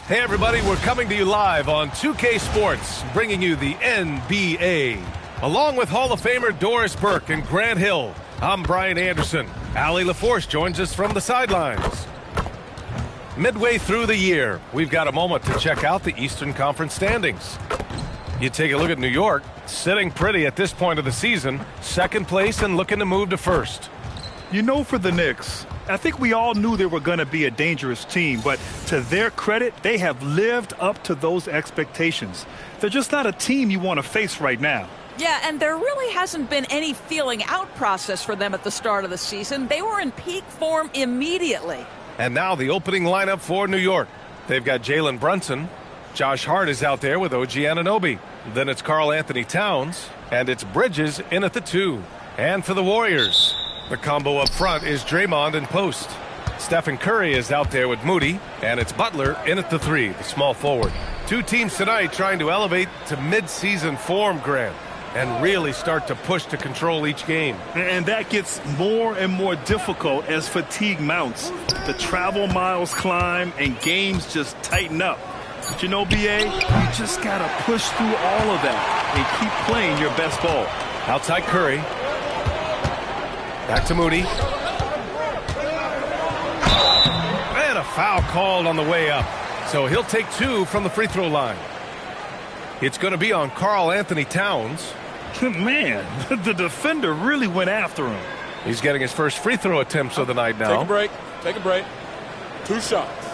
Hey everybody, we're coming to you live on 2K Sports, bringing you the NBA. Along with Hall of Famer Doris Burke and Grant Hill, I'm Brian Anderson. Allie LaForce joins us from the sidelines. Midway through the year, we've got a moment to check out the Eastern Conference standings. You take a look at New York, sitting pretty at this point of the season, second place and looking to move to first. You know, for the Knicks, I think we all knew they were going to be a dangerous team, but to their credit, they have lived up to those expectations. They're just not a team you want to face right now. Yeah, and there really hasn't been any feeling out process for them at the start of the season. They were in peak form immediately. And now the opening lineup for New York. They've got Jalen Brunson. Josh Hart is out there with OG Anunoby. Then it's Karl Anthony Towns. And it's Bridges in at the 2. And for the Warriors, the combo up front is Draymond and post. Stephen Curry is out there with Moody. And it's Butler in at the 3, the small forward. Two teams tonight trying to elevate to mid-season form, Grant, and really start to push to control each game. And that gets more and more difficult as fatigue mounts. The travel miles climb and games just tighten up. But you know, BA, you just got to push through all of that and keep playing your best ball. Outside Curry. Back to Moody. And a foul called on the way up. So he'll take 2 from the free throw line. It's going to be on Karl Anthony Towns. Man, the defender really went after him. He's getting his first free throw attempts of the night now. Take a break. Take a break. 2 shots.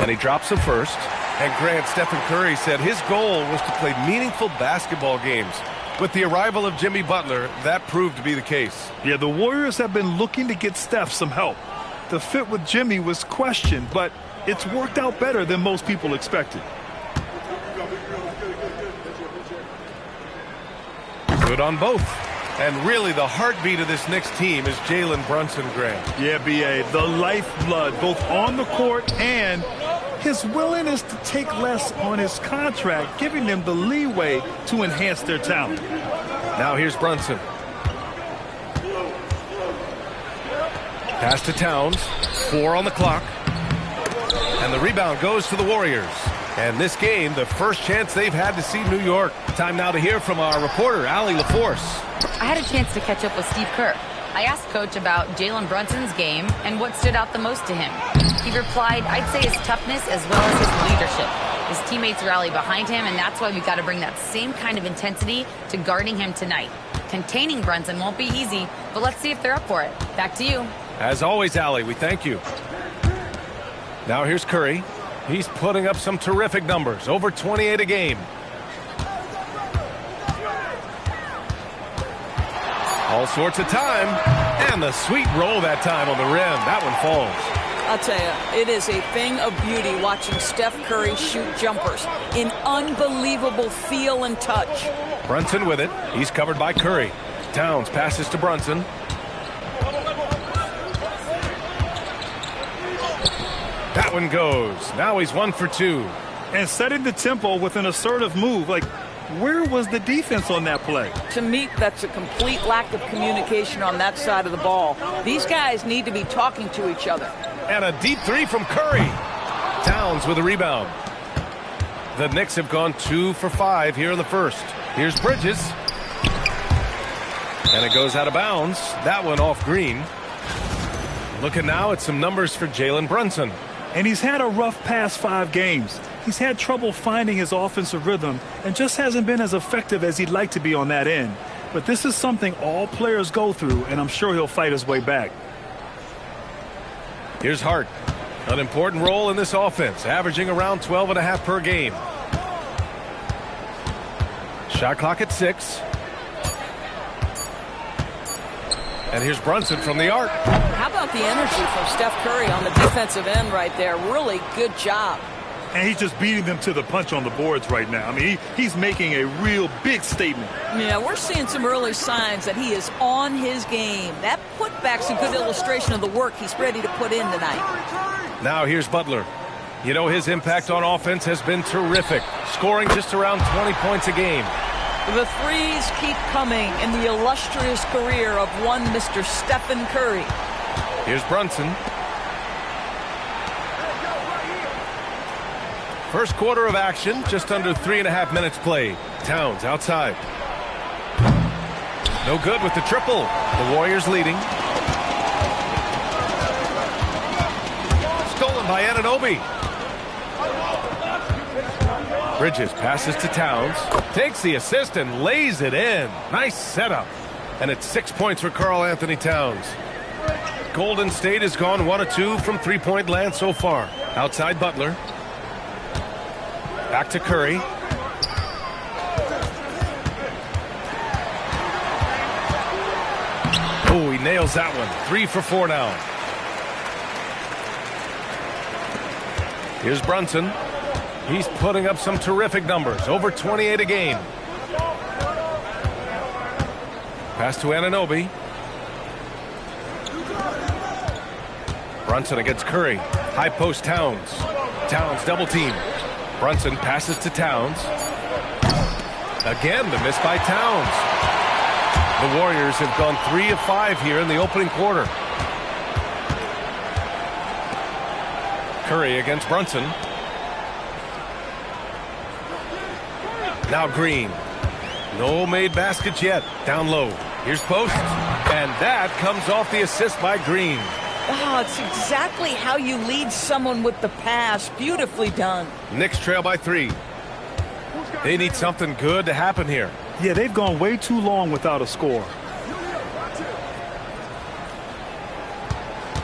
And he drops the first. And Grant, Stephen Curry said his goal was to play meaningful basketball games. With the arrival of Jimmy Butler, that proved to be the case. Yeah, the Warriors have been looking to get Steph some help. The fit with Jimmy was questioned, but it's worked out better than most people expected. Good on both. And really the heartbeat of this Knicks team is Jalen Brunson, Grant. Yeah, B.A., the lifeblood, both on the court and his willingness to take less on his contract, giving them the leeway to enhance their talent. Now here's Brunson. Pass to Towns. 4 on the clock. And the rebound goes to the Warriors. And this game, the first chance they've had to see New York. Time now to hear from our reporter, Allie LaForce. I had a chance to catch up with Steve Kerr. I asked Coach about Jalen Brunson's game and what stood out the most to him. He replied, I'd say his toughness as well as his leadership. His teammates rally behind him, and that's why we've got to bring that same kind of intensity to guarding him tonight. Containing Brunson won't be easy, but let's see if they're up for it. Back to you. As always, Allie, we thank you. Now here's Curry. He's putting up some terrific numbers, over 28 a game. All sorts of time, and the sweet roll that time on the rim. That one falls. I'll tell you, it is a thing of beauty watching Steph Curry shoot jumpers in unbelievable feel and touch. Brunson with it. He's covered by Curry. Towns passes to Brunson. That one goes. Now he's 1 for 2. And setting the tempo with an assertive move. Like, where was the defense on that play? To me, that's a complete lack of communication on that side of the ball. These guys need to be talking to each other. And a deep 3 from Curry. Towns with a rebound. The Knicks have gone 2 for 5 here in the first. Here's Bridges. And it goes out of bounds. That one off Green. Looking now at some numbers for Jalen Brunson. And he's had a rough past 5 games. He's had trouble finding his offensive rhythm and just hasn't been as effective as he'd like to be on that end. But this is something all players go through, and I'm sure he'll fight his way back. Here's Hart. An important role in this offense, averaging around 12.5 per game. Shot clock at 6. And here's Brunson from the arc. How about the energy from Steph Curry on the defensive end right there? Really good job. And he's just beating them to the punch on the boards right now. I mean, he's making a real big statement. Yeah, we're seeing some early signs that he is on his game. That putback's a good illustration of the work he's ready to put in tonight. Now here's Butler. You know, his impact on offense has been terrific, scoring just around 20 points a game. The threes keep coming in the illustrious career of one Mr. Stephen Curry. Here's Brunson. First quarter of action, just under 3.5 minutes played. Towns outside. No good with the triple. The Warriors leading. Stolen by Anunoby. Bridges passes to Towns. Takes the assist and lays it in. Nice setup. And it's 6 points for Karl Anthony Towns. Golden State has gone 1 of 2 from three-point land so far. Outside Butler. Back to Curry. Oh, he nails that one. 3 for 4 now. Here's Brunson. He's putting up some terrific numbers. Over 28 a game. Pass to Anunoby. Brunson against Curry. High post Towns. Towns double team. Brunson passes to Towns. Again, the miss by Towns. The Warriors have gone 3 of 5 here in the opening quarter. Curry against Brunson. Now Green. No made baskets yet. Down low. Here's post. And that comes off the assist by Green. Wow, it's exactly how you lead someone with the pass. Beautifully done. Knicks trail by 3. They need something good to happen here. Yeah, they've gone way too long without a score.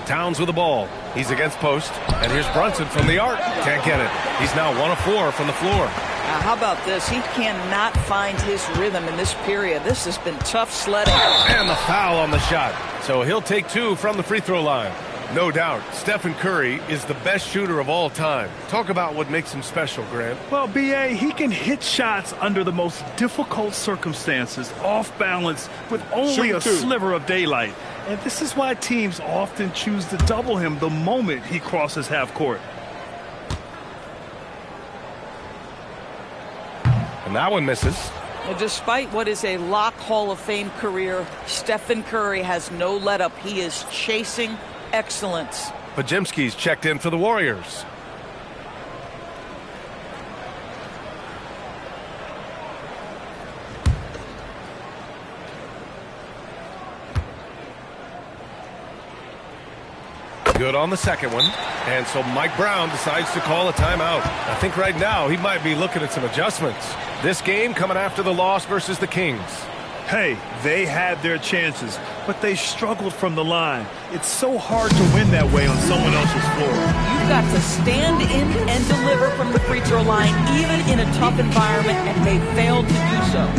Towns with the ball. He's against post. And here's Brunson from the arc. Can't get it. He's now 1 of 4 from the floor. Now, how about this? He cannot find his rhythm in this period. This has been tough sledding. And the foul on the shot. So he'll take 2 from the free throw line. No doubt, Stephen Curry is the best shooter of all time. Talk about what makes him special, Grant. Well, B.A., he can hit shots under the most difficult circumstances, off balance, with only a sliver of daylight. And this is why teams often choose to double him the moment he crosses half court. And that one misses. Well, despite what is a lock Hall of Fame career, Stephen Curry has no let-up. He is chasing excellence. Podziemski's checked in for the Warriors. Good on the second one. And so Mike Brown decides to call a timeout. I think right now he might be looking at some adjustments. This game coming after the loss versus the Kings. Hey, they had their chances, but they struggled from the line. It's so hard to win that way on someone else's floor. You've got to stand in and deliver from the free throw line, even in a tough environment, and they failed to do so.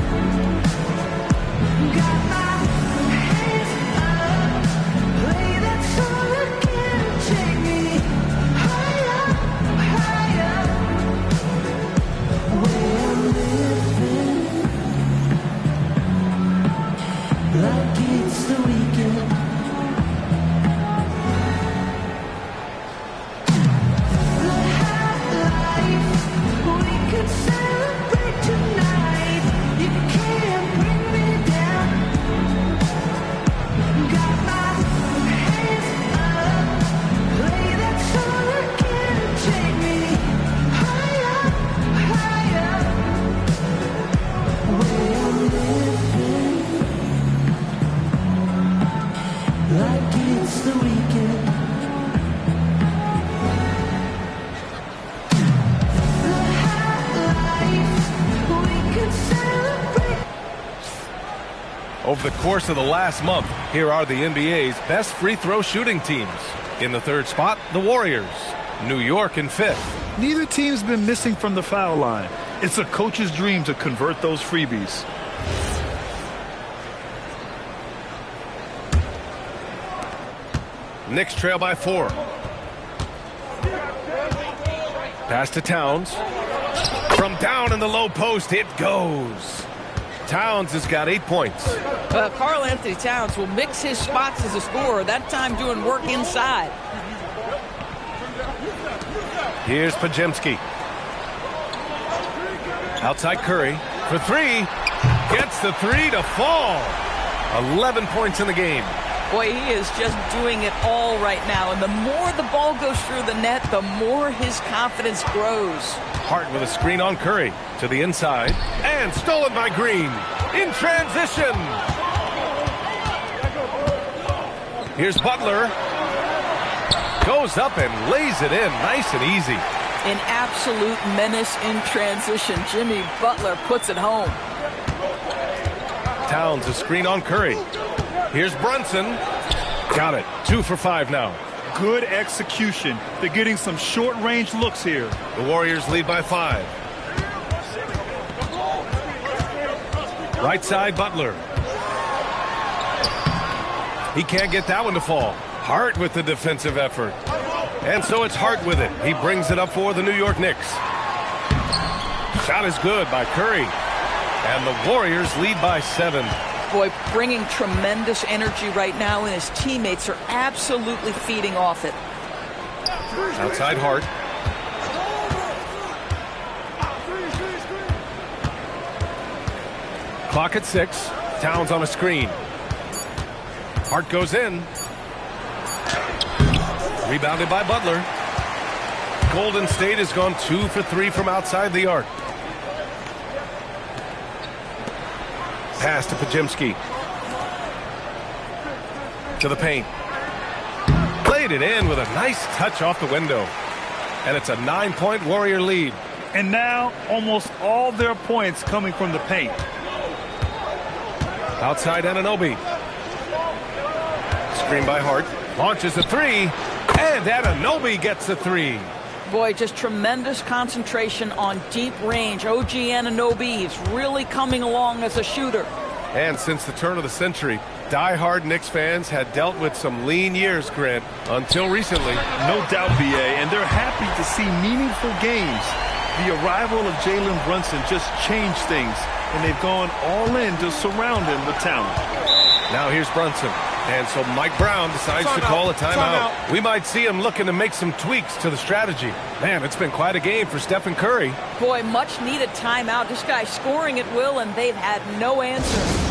Over the course of the last month, here are the NBA's best free throw shooting teams. In the third spot, the Warriors. New York in 5th. Neither team's been missing from the foul line. It's a coach's dream to convert those freebies. Knicks trail by 4. Pass to Towns. From down in the low post, it goes. Towns has got 8 points. Karl Anthony Towns will mix his spots as a scorer, that time doing work inside. Here's Podziemski. Outside Curry for 3. Gets the three to fall. 11 points in the game. Boy, he is just doing it all right now. And the more the ball goes through the net, the more his confidence grows. Hart with a screen on Curry to the inside. And stolen by Green. In transition. Here's Butler. Goes up and lays it in nice and easy. An absolute menace in transition. Jimmy Butler puts it home. Towns a screen on Curry. Here's Brunson. Got it. 2 for 5 now. Good execution. They're getting some short-range looks here. The Warriors lead by 5. Right side, Butler. He can't get that one to fall. Hart with the defensive effort. And so it's Hart with it. He brings it up for the New York Knicks. Shot is good by Curry. And the Warriors lead by 7. Boy, bringing tremendous energy right now, and his teammates are absolutely feeding off it. Outside Hart. Clock at 6. Towns on a screen. Hart goes in. Rebounded by Butler. Golden State has gone 2 for 3 from outside the arc. Pass to Pajimski. To the paint. Played it in with a nice touch off the window. And it's a 9-point Warrior lead. And now almost all their points coming from the paint. Outside Anunoby. Screen by Hart. Launches a 3. And Anunoby gets a 3. Boy, just tremendous concentration on deep range. OG Anunoby is really coming along as a shooter. And since the turn of the century, die-hard Knicks fans had dealt with some lean years, Grant, until recently. No doubt, BA, and they're happy to see meaningful games. The arrival of Jalen Brunson just changed things, and they've gone all in to surround him with talent. Now here's Brunson. And so Mike Brown decides to call a timeout. We might see him looking to make some tweaks to the strategy. Man, it's been quite a game for Stephen Curry. Boy, much needed timeout. This guy scoring at will, and they've had no answer.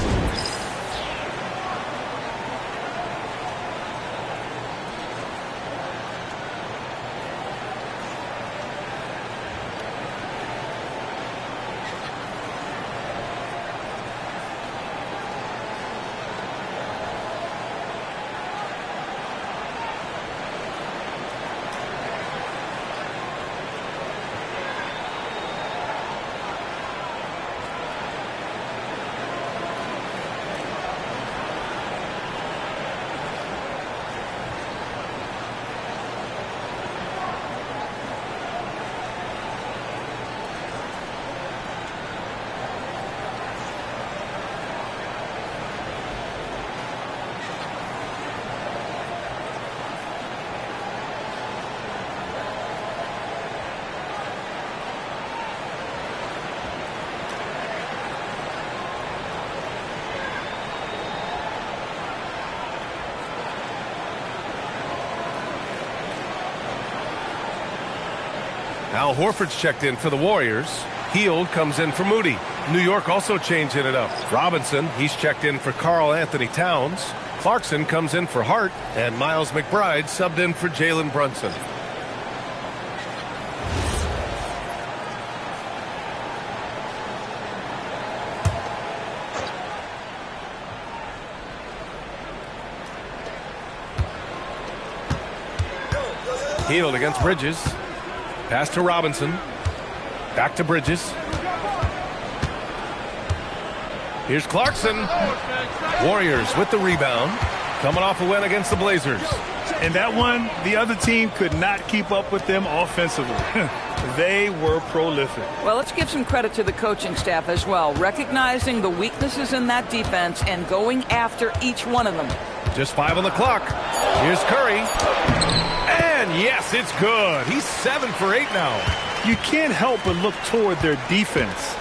Al Horford's checked in for the Warriors. Hield comes in for Moody. New York also changing it up. Robinson, he's checked in for Karl Anthony Towns. Clarkson comes in for Hart. And Miles McBride subbed in for Jalen Brunson. Hield against Bridges. Pass to Robinson. Back to Bridges. Here's Clarkson. Warriors with the rebound. Coming off a win against the Blazers. And that one, the other team could not keep up with them offensively. They were prolific. Well, let's give some credit to the coaching staff as well, recognizing the weaknesses in that defense and going after each one of them. Just 5 on the clock. Here's Curry. And yes, it's good. He's 7 for 8 now. You can't help but look toward their defense.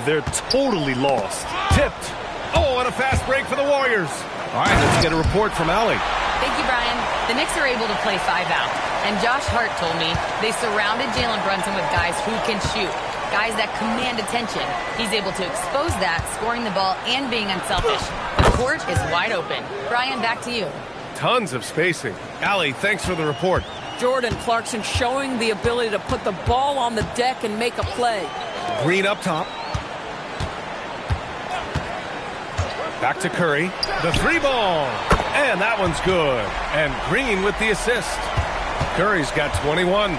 They're totally lost. Tipped. Oh, and a fast break for the Warriors. All right, let's get a report from Allie. Thank you, Brian. The Knicks are able to play 5 out. And Josh Hart told me they surrounded Jalen Brunson with guys who can shoot. guys that command attention. He's able to expose that, scoring the ball and being unselfish. The court is wide open. Brian, back to you. Tons of spacing. Allie, thanks for the report. Jordan Clarkson showing the ability to put the ball on the deck and make a play. Green up top. Back to Curry. The three ball. And that one's good. And Green with the assist. Curry's got 21.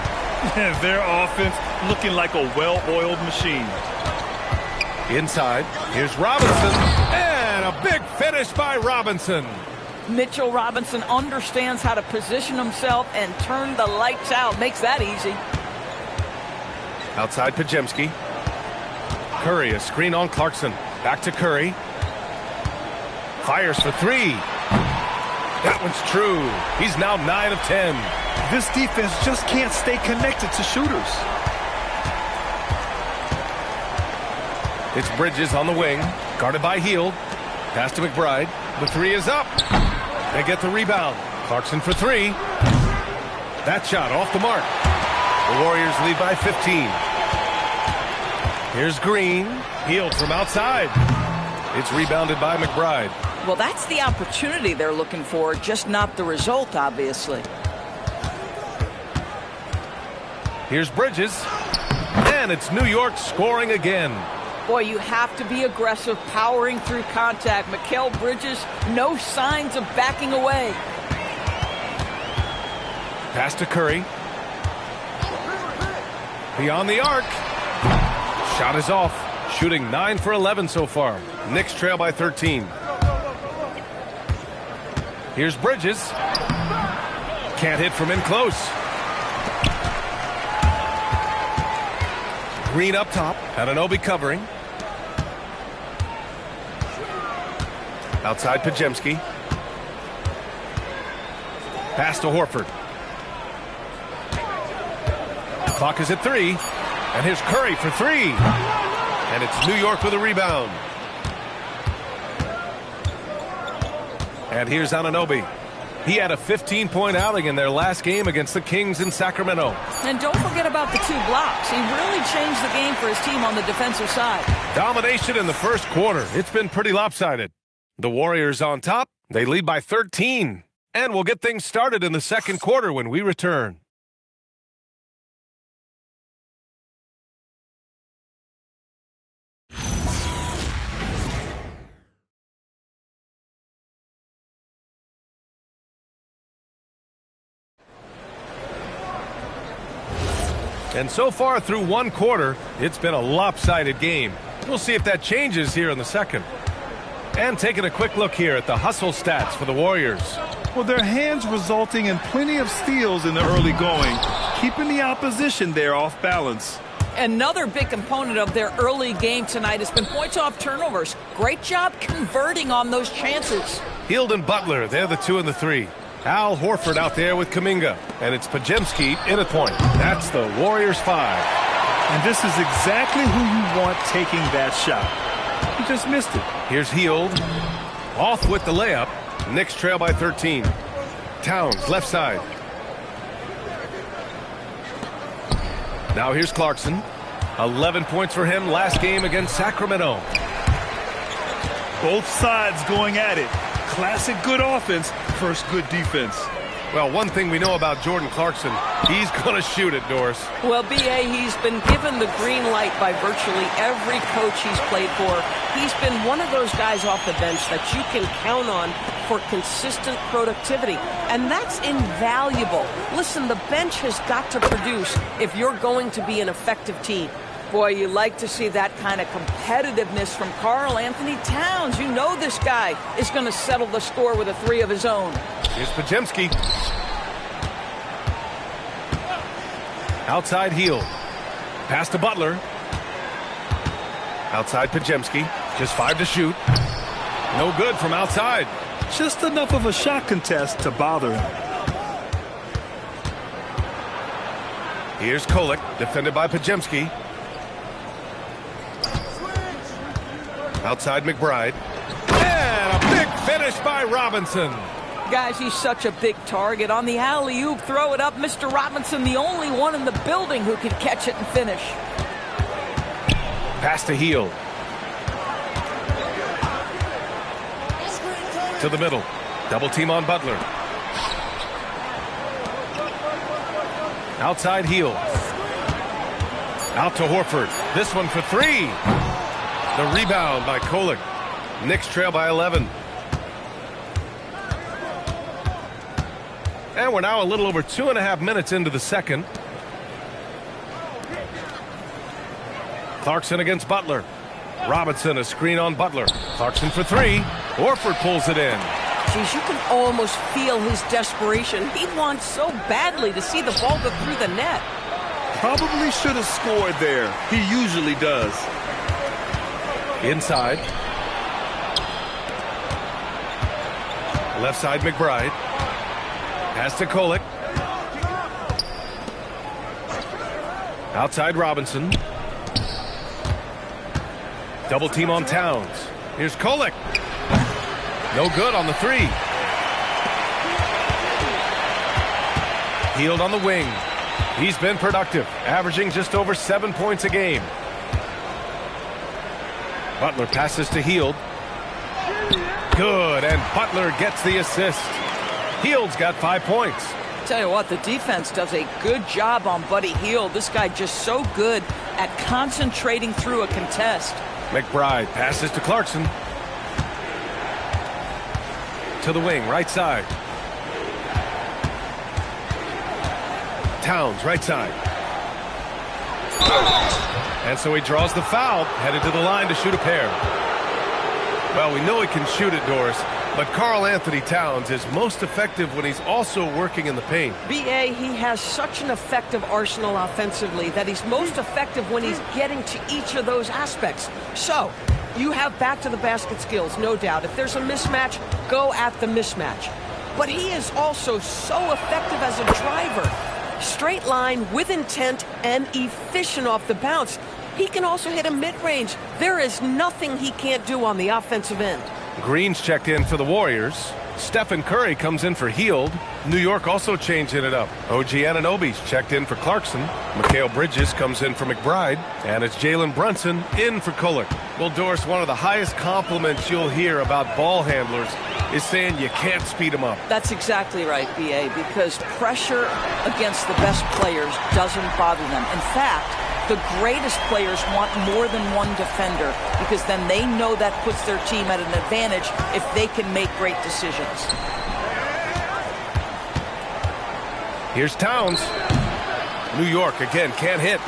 Their offense looking like a well-oiled machine. Inside. Here's Robinson. And a big finish by Robinson. Mitchell Robinson understands how to position himself and turn the lights out. Makes that easy. Outside Pajemski. Curry, a screen on Clarkson. Back to Curry. Fires for three. That one's true. He's now 9 of 10. This defense just can't stay connected to shooters. It's Bridges on the wing. Guarded by Hield. Pass to McBride. The three is up. They get the rebound. Clarkson for three. That shot off the mark. The Warriors lead by 15. Here's Green. Hield from outside. It's rebounded by McBride. Well, that's the opportunity they're looking for, just not the result, obviously. Here's Bridges. And it's New York scoring again. Boy, you have to be aggressive, powering through contact. Mikal Bridges, no signs of backing away. Pass to Curry. Beyond the arc. Shot is off. Shooting 9 for 11 so far. Knicks trail by 13. Here's Bridges. Can't hit from in close. Green up top. Anunoby covering. Outside Pajemski. Pass to Horford. Clock is at 3. And here's Curry for 3. And it's New York with a rebound. And here's Anunoby. He had a 15-point outing in their last game against the Kings in Sacramento. And don't forget about the 2 blocks. He really changed the game for his team on the defensive side. Domination in the first quarter. It's been pretty lopsided. The Warriors on top. They lead by 13. And we'll get things started in the second quarter when we return. And so far through one quarter, it's been a lopsided game. We'll see if that changes here in the second. And taking a quick look here at the hustle stats for the Warriors. Well, their hands resulting in plenty of steals in the early going, keeping the opposition there off balance. Another big component of their early game tonight has been points off turnovers. Great job converting on those chances. Hield and Butler, they're the 2 and the 3. Al Horford out there with Kuminga. And it's Pajemski in at point. That's the Warriors 5. And this is exactly who you want taking that shot. He just missed it. Here's Hield. Off with the layup. Knicks trail by 13. Towns left side. Now here's Clarkson. 11 points for him last game against Sacramento. Both sides going at it. Classic good offense versus good defense. Well, one thing we know about Jordan Clarkson, he's going to shoot it, Doris. Well, B.A., he's been given the green light by virtually every coach he's played for. He's been one of those guys off the bench that you can count on for consistent productivity, and that's invaluable. Listen, the bench has got to produce if you're going to be an effective team. Boy, you like to see that kind of competitiveness from Karl Anthony Towns. You know this guy is going to settle the score with a 3 of his own. Here's Pajemski. Outside Hield. Pass to Butler. Outside Pajemski. Just 5 to shoot. No good from outside. Just enough of a shot contest to bother him. Here's Kolek, defended by Pajemski. Outside McBride. And a big finish by Robinson. Guys, he's such a big target. On the alley-oop, throw it up. Mr. Robinson, the only one in the building who can catch it and finish. Pass to Hield. To the middle. Double team on Butler. Outside Hield. Out to Horford. This one for three. The rebound by Kolek. Knicks trail by 11. And we're now a little over 2.5 minutes into the second. Clarkson against Butler. Robinson, a screen on Butler. Clarkson for three. Horford pulls it in. Geez, you can almost feel his desperation. He wants so badly to see the ball go through the net. Probably should have scored there. He usually does. Inside. Left side McBride. Pass to Kolek. Outside Robinson. Double team on Towns. Here's Kolek. No good on the three. Hield on the wing. He's been productive, averaging just over 7 points a game. Butler passes to Hield. Good, and Butler gets the assist. Hield's got 5 points. Tell you what, the defense does a good job on Buddy Hield. This guy just so good at concentrating through a contest. McBride passes to Clarkson. To the wing, right side. Towns, right side. And so he draws the foul, headed to the line to shoot a pair. Well, we know he can shoot it, Doris, but Karl Anthony Towns is most effective when he's also working in the paint. B.A., he has such an effective arsenal offensively that he's most effective when he's getting to each of those aspects. So, you have back-to-the-basket skills, no doubt. If there's a mismatch, go at the mismatch. But he is also so effective as a driver. Straight line, with intent, and efficient off the bounce. He can also hit a mid-range. There is nothing he can't do on the offensive end. Green's checked in for the Warriors. Stephen Curry comes in for Hield. New York also changing it up. OG Anunoby's checked in for Clarkson. Mikal Bridges comes in for McBride. And it's Jalen Brunson in for Kolek. Well, Doris, one of the highest compliments you'll hear about ball handlers is saying you can't speed them up. That's exactly right, B.A., because pressure against the best players doesn't bother them. In fact, the greatest players want more than one defender because then they know that puts their team at an advantage if they can make great decisions. Here's Towns. New York again can't hit.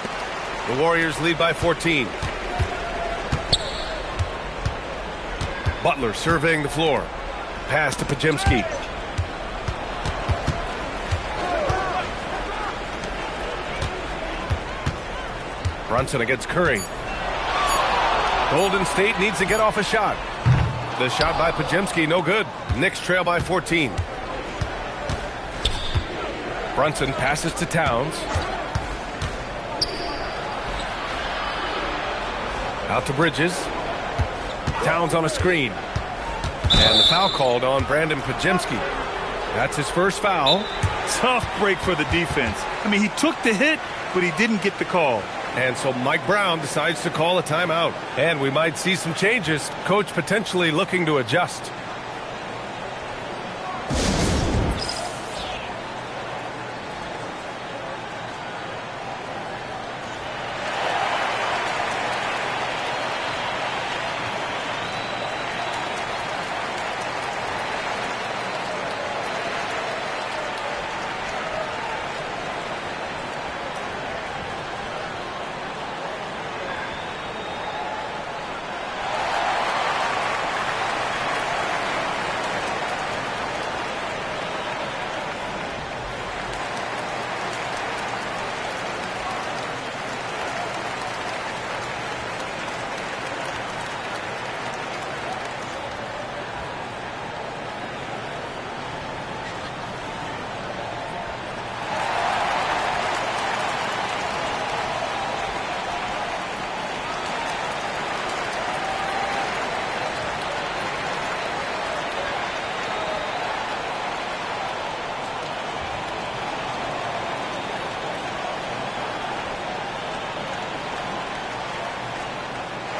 The Warriors lead by 14. Butler surveying the floor. Pass to Podziemski. Brunson against Curry. Golden State needs to get off a shot. The shot by Podziemski, no good. Knicks trail by 14. Brunson passes to Towns. Out to Bridges. Towns on a screen. And the foul called on Brandon Podziemski. That's his first foul. Tough break for the defense. I mean, he took the hit, but he didn't get the call. And so Mike Brown decides to call a timeout. And we might see some changes. Coach potentially looking to adjust.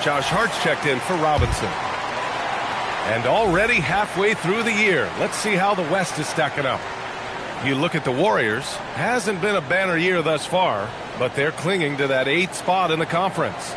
Josh Hart's checked in for Robinson. And already halfway through the year, let's see how the West is stacking up. You look at the Warriors, hasn't been a banner year thus far, but they're clinging to that 8th spot in the conference.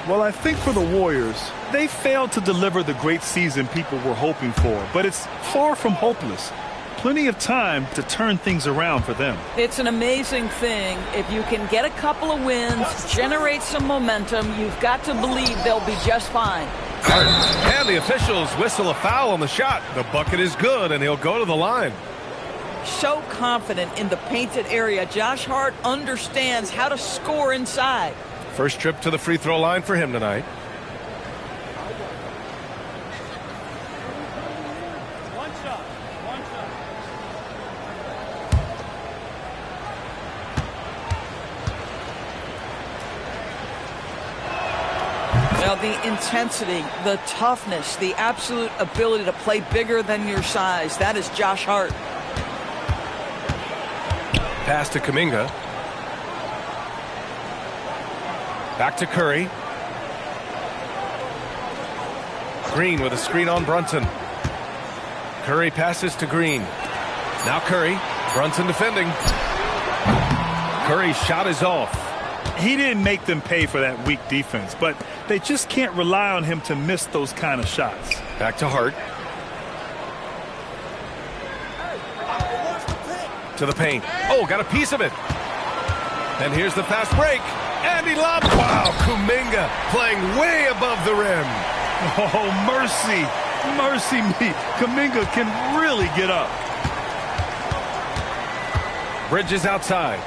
Well, I think for the Warriors, they failed to deliver the great season people were hoping for, but it's far from hopeless. Plenty of time to turn things around for them. It's an amazing thing. If you can get a couple of wins, generate some momentum, you've got to believe they'll be just fine. And the officials whistle a foul on the shot. The bucket is good, and he'll go to the line. So confident in the painted area. Josh Hart understands how to score inside. First trip to the free throw line for him tonight. Well, the intensity, the toughness, the absolute ability to play bigger than your size. That is Josh Hart. Pass to Kuminga. Back to Curry. Green with a screen on Brunson. Curry passes to Green. Now Curry. Brunson defending. Curry's shot is off. He didn't make them pay for that weak defense, but they just can't rely on him to miss those kind of shots. Back to Hart. To the paint. Oh, got a piece of it. And here's the fast break. And he lobbed. Wow, Kuminga playing way above the rim. Oh, mercy. Mercy me. Kuminga can really get up. Bridges outside.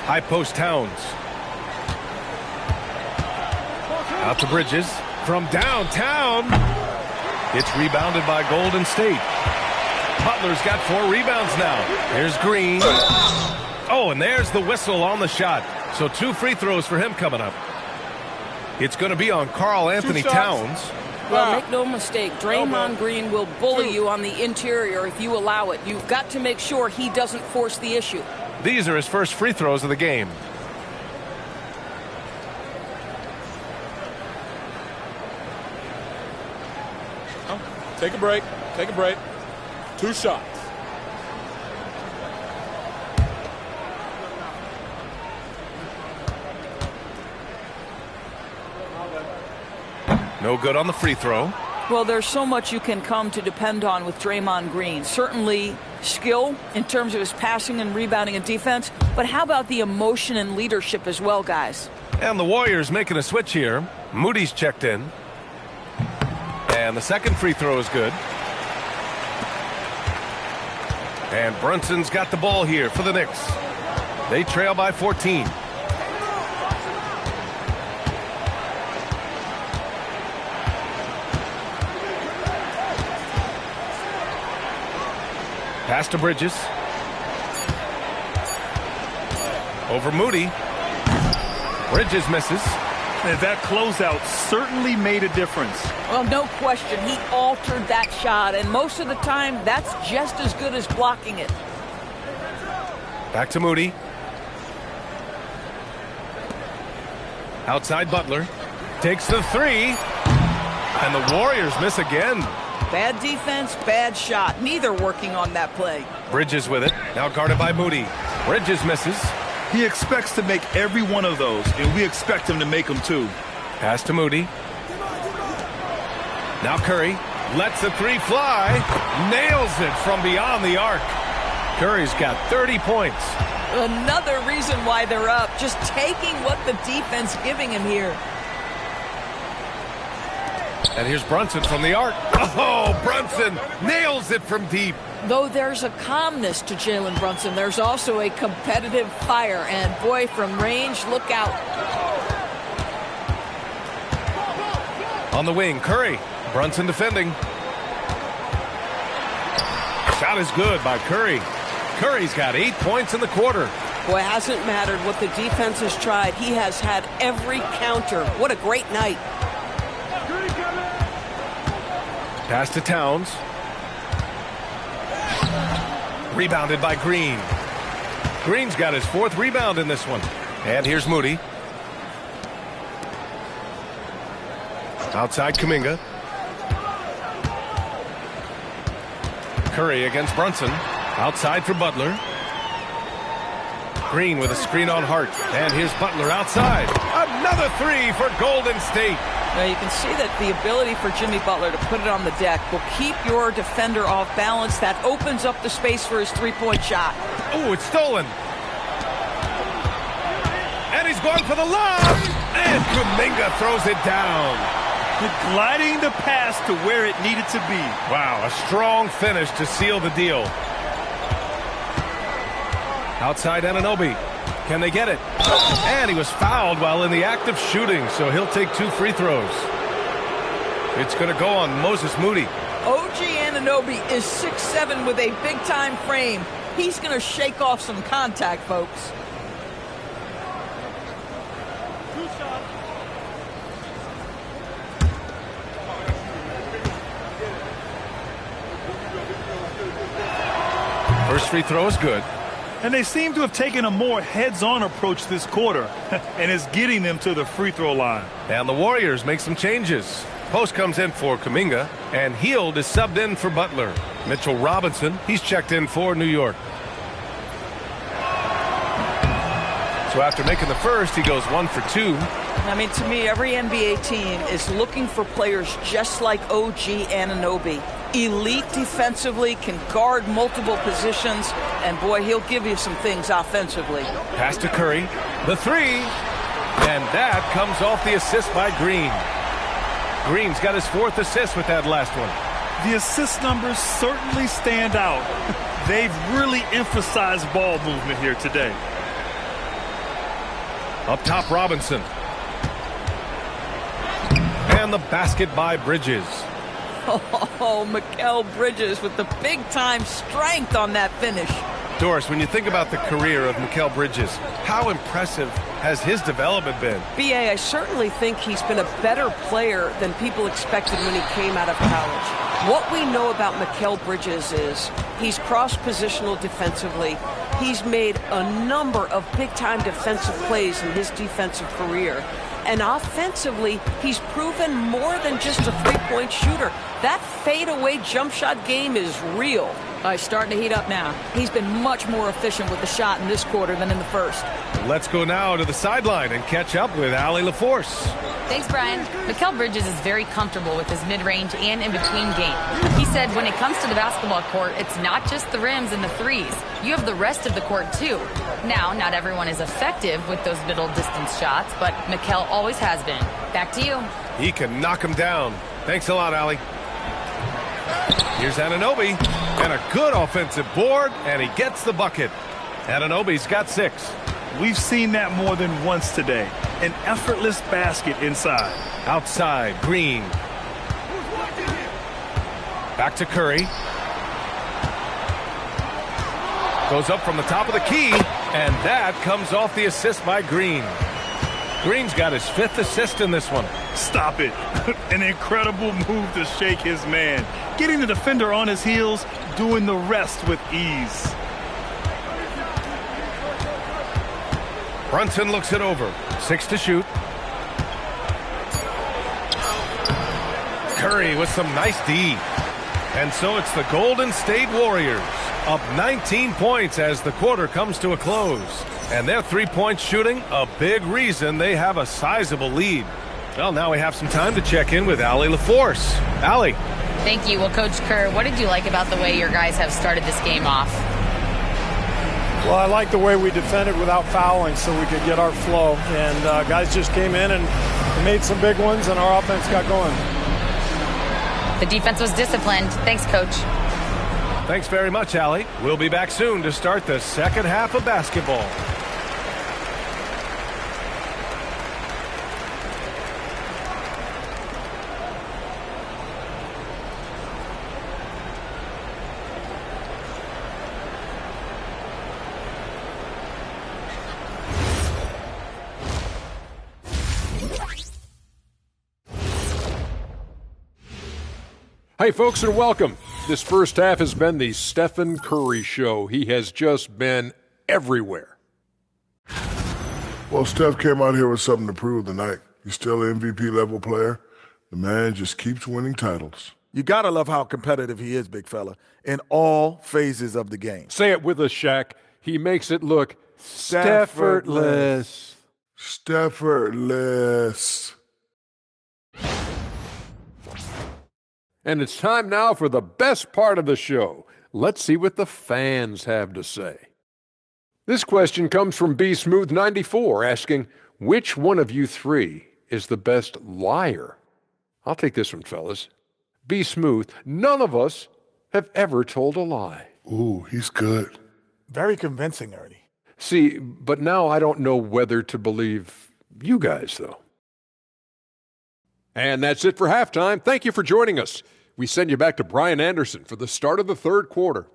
High post Towns. Out to Bridges. From downtown. It's rebounded by Golden State. Butler's got 4 rebounds now. Here's Green. Oh, and there's the whistle on the shot. So 2 free throws for him coming up. It's going to be on Karl Anthony Towns. Well, make no mistake, Draymond Green will bully you on the interior if you allow it. You've got to make sure he doesn't force the issue. These are his first free throws of the game. Take a break. Take a break. 2 shots. No good on the free throw. Well, there's so much you can come to depend on with Draymond Green. Certainly skill in terms of his passing and rebounding and defense, but how about the emotion and leadership as well, guys? And the Warriors making a switch here. Moody's checked in. And the second free throw is good. And Brunson's got the ball here for the Knicks. They trail by 14. Pass to Bridges. Over Moody. Bridges misses. And that closeout certainly made a difference. Well, no question. He altered that shot, and most of the time, that's just as good as blocking it. Back to Moody. Outside Butler. Takes the 3. And the Warriors miss again. Bad defense, bad shot. Neither working on that play. Bridges with it. Now guarded by Moody. Bridges misses. He expects to make every one of those, and we expect him to make them too. Pass to Moody. Now Curry lets the 3 fly. Nails it from beyond the arc. Curry's got 30 points. Another reason why they're up. Just taking what the defense giving him here. And here's Brunson from the arc. Oh, Brunson nails it from deep. Though there's a calmness to Jalen Brunson, there's also a competitive fire. And boy, from range, look out. On the wing, Curry. Brunson defending. Shot is good by Curry. Curry's got 8 points in the quarter. Boy, it hasn't mattered what the defense has tried. He has had every counter. What a great night. Pass to Towns. Rebounded by Green. Green's got his 4th rebound in this one. And here's Moody. Outside Kuminga. Curry against Brunson. Outside for Butler. Green with a screen on Hart. And here's Butler outside. Another three for Golden State. Now you can see that the ability for Jimmy Butler to put it on the deck will keep your defender off balance. That opens up the space for his three-point shot. Oh, it's stolen. And he's going for the lob. And Kuminga throws it down. Gliding the pass to where it needed to be. Wow, a strong finish to seal the deal. Outside Anunoby. Can they get it? And he was fouled while in the act of shooting, so he'll take 2 free throws. It's going to go on Moses Moody. OG Anunoby is 6'7" with a big-time frame. He's going to shake off some contact, folks. First free throw is good. And they seem to have taken a more heads-on approach this quarter, and it's getting them to the free throw line. And the Warriors make some changes. Post comes in for Kuminga, and Hield is subbed in for Butler. Mitchell Robinson, he's checked in for New York. So after making the first, he goes 1 for 2. I mean, to me, every NBA team is looking for players just like OG Anunoby. Elite defensively, can guard multiple positions, and boy, he'll give you some things offensively. Pass to Curry, the three, and that comes off the assist by Green. Green's got his 4th assist with that last one. The assist numbers certainly stand out. They've really emphasized ball movement here today. Up top, Robinson. And the basket by Bridges. Oh, Mikal Bridges with the big-time strength on that finish. Doris, when you think about the career of Mikal Bridges, how impressive has his development been? B.A., I certainly think he's been a better player than people expected when he came out of college. What we know about Mikal Bridges is he's cross-positional defensively. He's made a number of big-time defensive plays in his defensive career. And offensively, he's proven more than just a three-point shooter. That fadeaway jump shot game is real. He's starting to heat up now. He's been much more efficient with the shot in this quarter than in the first. Let's go now to the sideline and catch up with Allie LaForce. Thanks, Brian. Mikal Bridges is very comfortable with his mid-range and in-between game. He said when it comes to the basketball court, it's not just the rims and the threes. You have the rest of the court, too. Now, not everyone is effective with those middle-distance shots, but Mikal always has been. Back to you. He can knock him down. Thanks a lot, Allie. Here's Anunoby, and a good offensive board, and he gets the bucket. Anunoby's got 6. We've seen that more than once today. An effortless basket inside. Outside, Green. Back to Curry. Goes up from the top of the key, and that comes off the assist by Green. Green's got his 5th assist in this one. Stop it. An incredible move to shake his man. Getting the defender on his heels, doing the rest with ease. Brunson looks it over. 6 to shoot. Curry with some nice D. And so it's the Golden State Warriors up 19 points as the quarter comes to a close. And their three-point shooting, a big reason they have a sizable lead. Well, now we have some time to check in with Allie LaForce. Allie. Thank you. Well, Coach Kerr, what did you like about the way your guys have started this game off? Well, I like the way we defended without fouling so we could get our flow. And guys just came in and made some big ones, and our offense got going. The defense was disciplined. Thanks, Coach. Thanks very much, Allie. We'll be back soon to start the second half of basketball. Hey, folks, and welcome. This first half has been the Stephen Curry show. He has just been everywhere. Well, Steph came out here with something to prove tonight. He's still an MVP-level player. The man just keeps winning titles. You got to love how competitive he is, big fella, in all phases of the game. Say it with us, Shaq. He makes it look Steffortless. Steffortless. And it's time now for the best part of the show. Let's see what the fans have to say. This question comes from B Smooth 94 asking, which one of you three is the best liar? I'll take this one, fellas. Be Smooth, none of us have ever told a lie. Ooh, he's good. Very convincing, Ernie. See, but now I don't know whether to believe you guys, though. And that's it for halftime. Thank you for joining us. We send you back to Brian Anderson for the start of the third quarter.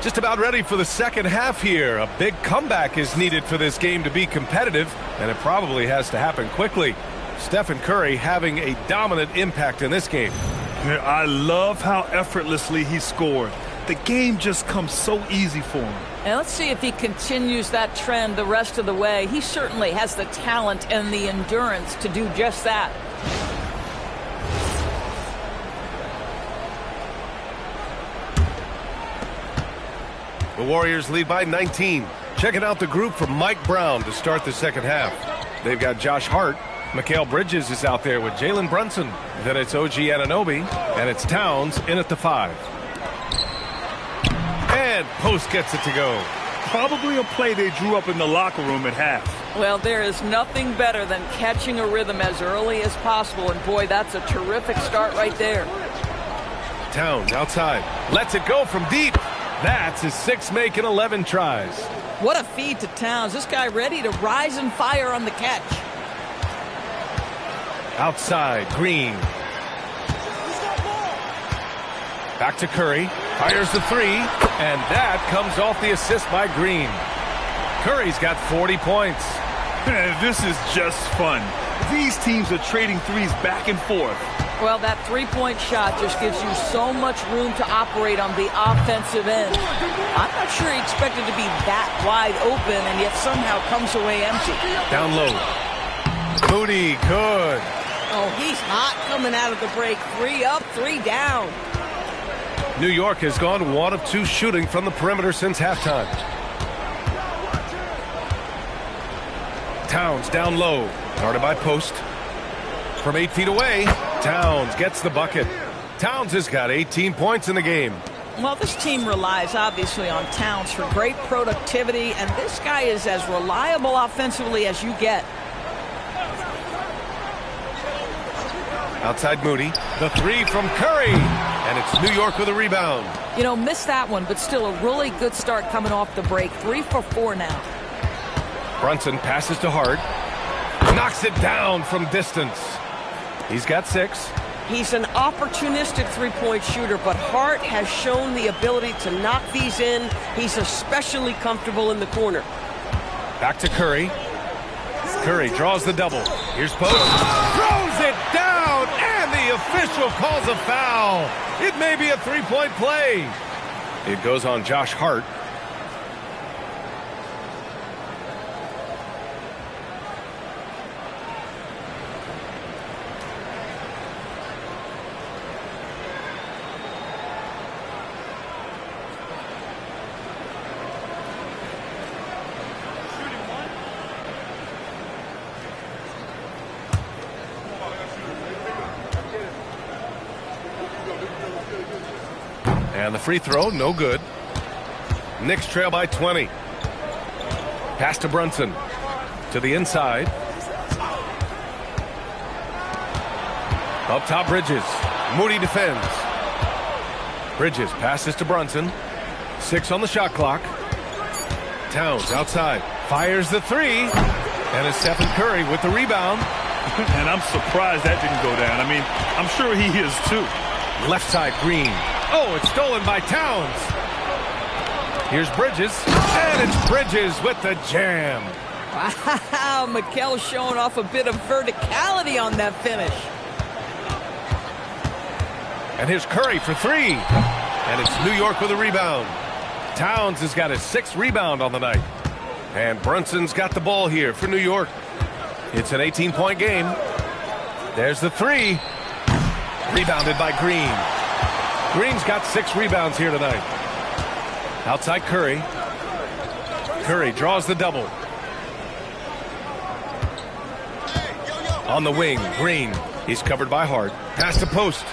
Just about ready for the second half here. A big comeback is needed for this game to be competitive, and it probably has to happen quickly. Stephen Curry having a dominant impact in this game. I love how effortlessly he scored. The game just comes so easy for him. And let's see if he continues that trend the rest of the way. He certainly has the talent and the endurance to do just that. The Warriors lead by 19. Checking out the group from Mike Brown to start the second half. They've got Josh Hart. Mikal Bridges is out there with Jalen Brunson. Then it's OG Anunoby, and it's Towns in at the 5. And Post gets it to go. Probably a play they drew up in the locker room at half. Well, there is nothing better than catching a rhythm as early as possible, and boy, that's a terrific start right there. Towns outside. Lets it go from deep. That's his 6th make in 11 tries. What a feed to Towns. This guy ready to rise and fire on the catch. Outside, Green. Back to Curry. Fires the 3, and that comes off the assist by Green. Curry's got 40 points. This is just fun. These teams are trading threes back and forth. Well, that three-point shot just gives you so much room to operate on the offensive end. I'm not sure he expected to be that wide open, and yet somehow comes away empty. Down low. Moody, good. Oh, he's hot coming out of the break. 3 up, 3 down. New York has gone 1 of 2 shooting from the perimeter since halftime. Towns down low. Guarded by Post. From 8 feet away, Towns gets the bucket. Towns has got 18 points in the game. Well, this team relies obviously on Towns for great productivity, and this guy is as reliable offensively as you get. Outside Moody, the 3 from Curry, and it's New York with a rebound. You know, missed that one, but still a really good start coming off the break. 3 for 4 now. Brunson passes to Hart, knocks it down from distance. He's got 6. He's an opportunistic three-point shooter, but Hart has shown the ability to knock these in. He's especially comfortable in the corner. Back to Curry. Curry draws the double. Here's Post. Throws it down, and the official calls a foul. It may be a three-point play. It goes on Josh Hart. And the free throw, no good. Knicks trail by 20. Pass to Brunson. To the inside. Up top, Bridges. Moody defends. Bridges passes to Brunson. 6 on the shot clock. Towns outside. Fires the 3. And it's Stephen Curry with the rebound. And I'm surprised that didn't go down. I mean, I'm sure he is too. Left side, Green. Oh, it's stolen by Towns. Here's Bridges, and it's Bridges with the jam. Wow, Mikal showing off a bit of verticality on that finish. And here's Curry for three. And it's New York with a rebound. Towns has got his 6th rebound on the night. And Brunson's got the ball here for New York. It's an 18-point game. There's the three. Rebounded by Green. Green's got 6 rebounds here tonight. Outside Curry. Curry draws the double. On the wing, Green. He's covered by Hart. Pass to post.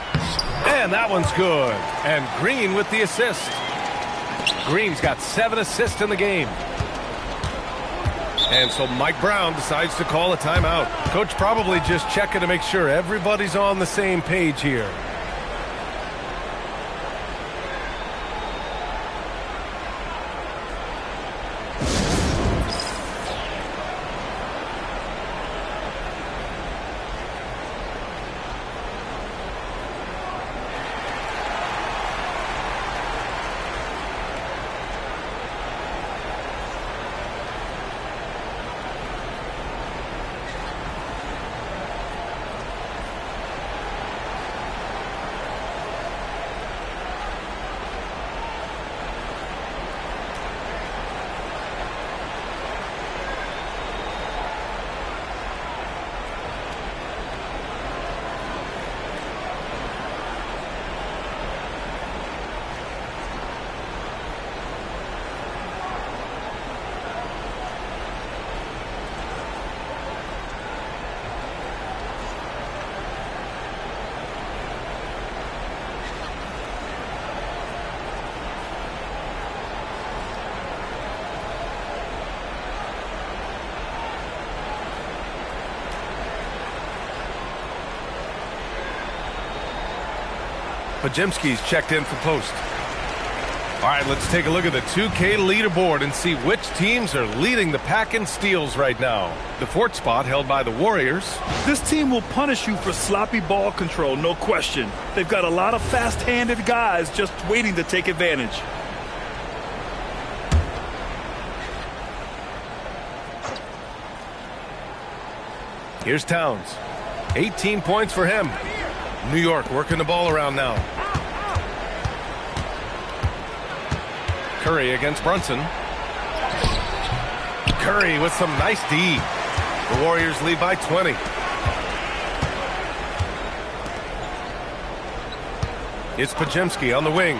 And that one's good. And Green with the assist. Green's got 7 assists in the game. And so Mike Brown decides to call a timeout. Coach probably just checking to make sure everybody's on the same page here. Pajemski's checked in for post. All right, let's take a look at the 2K leaderboard and see which teams are leading the pack in steals right now. The 4th spot held by the Warriors. This team will punish you for sloppy ball control, no question. They've got a lot of fast-handed guys just waiting to take advantage. Here's Towns. 18 points for him. New York working the ball around now. Curry against Brunson. Curry with some nice D. The Warriors lead by 20. It's Pajemski on the wing.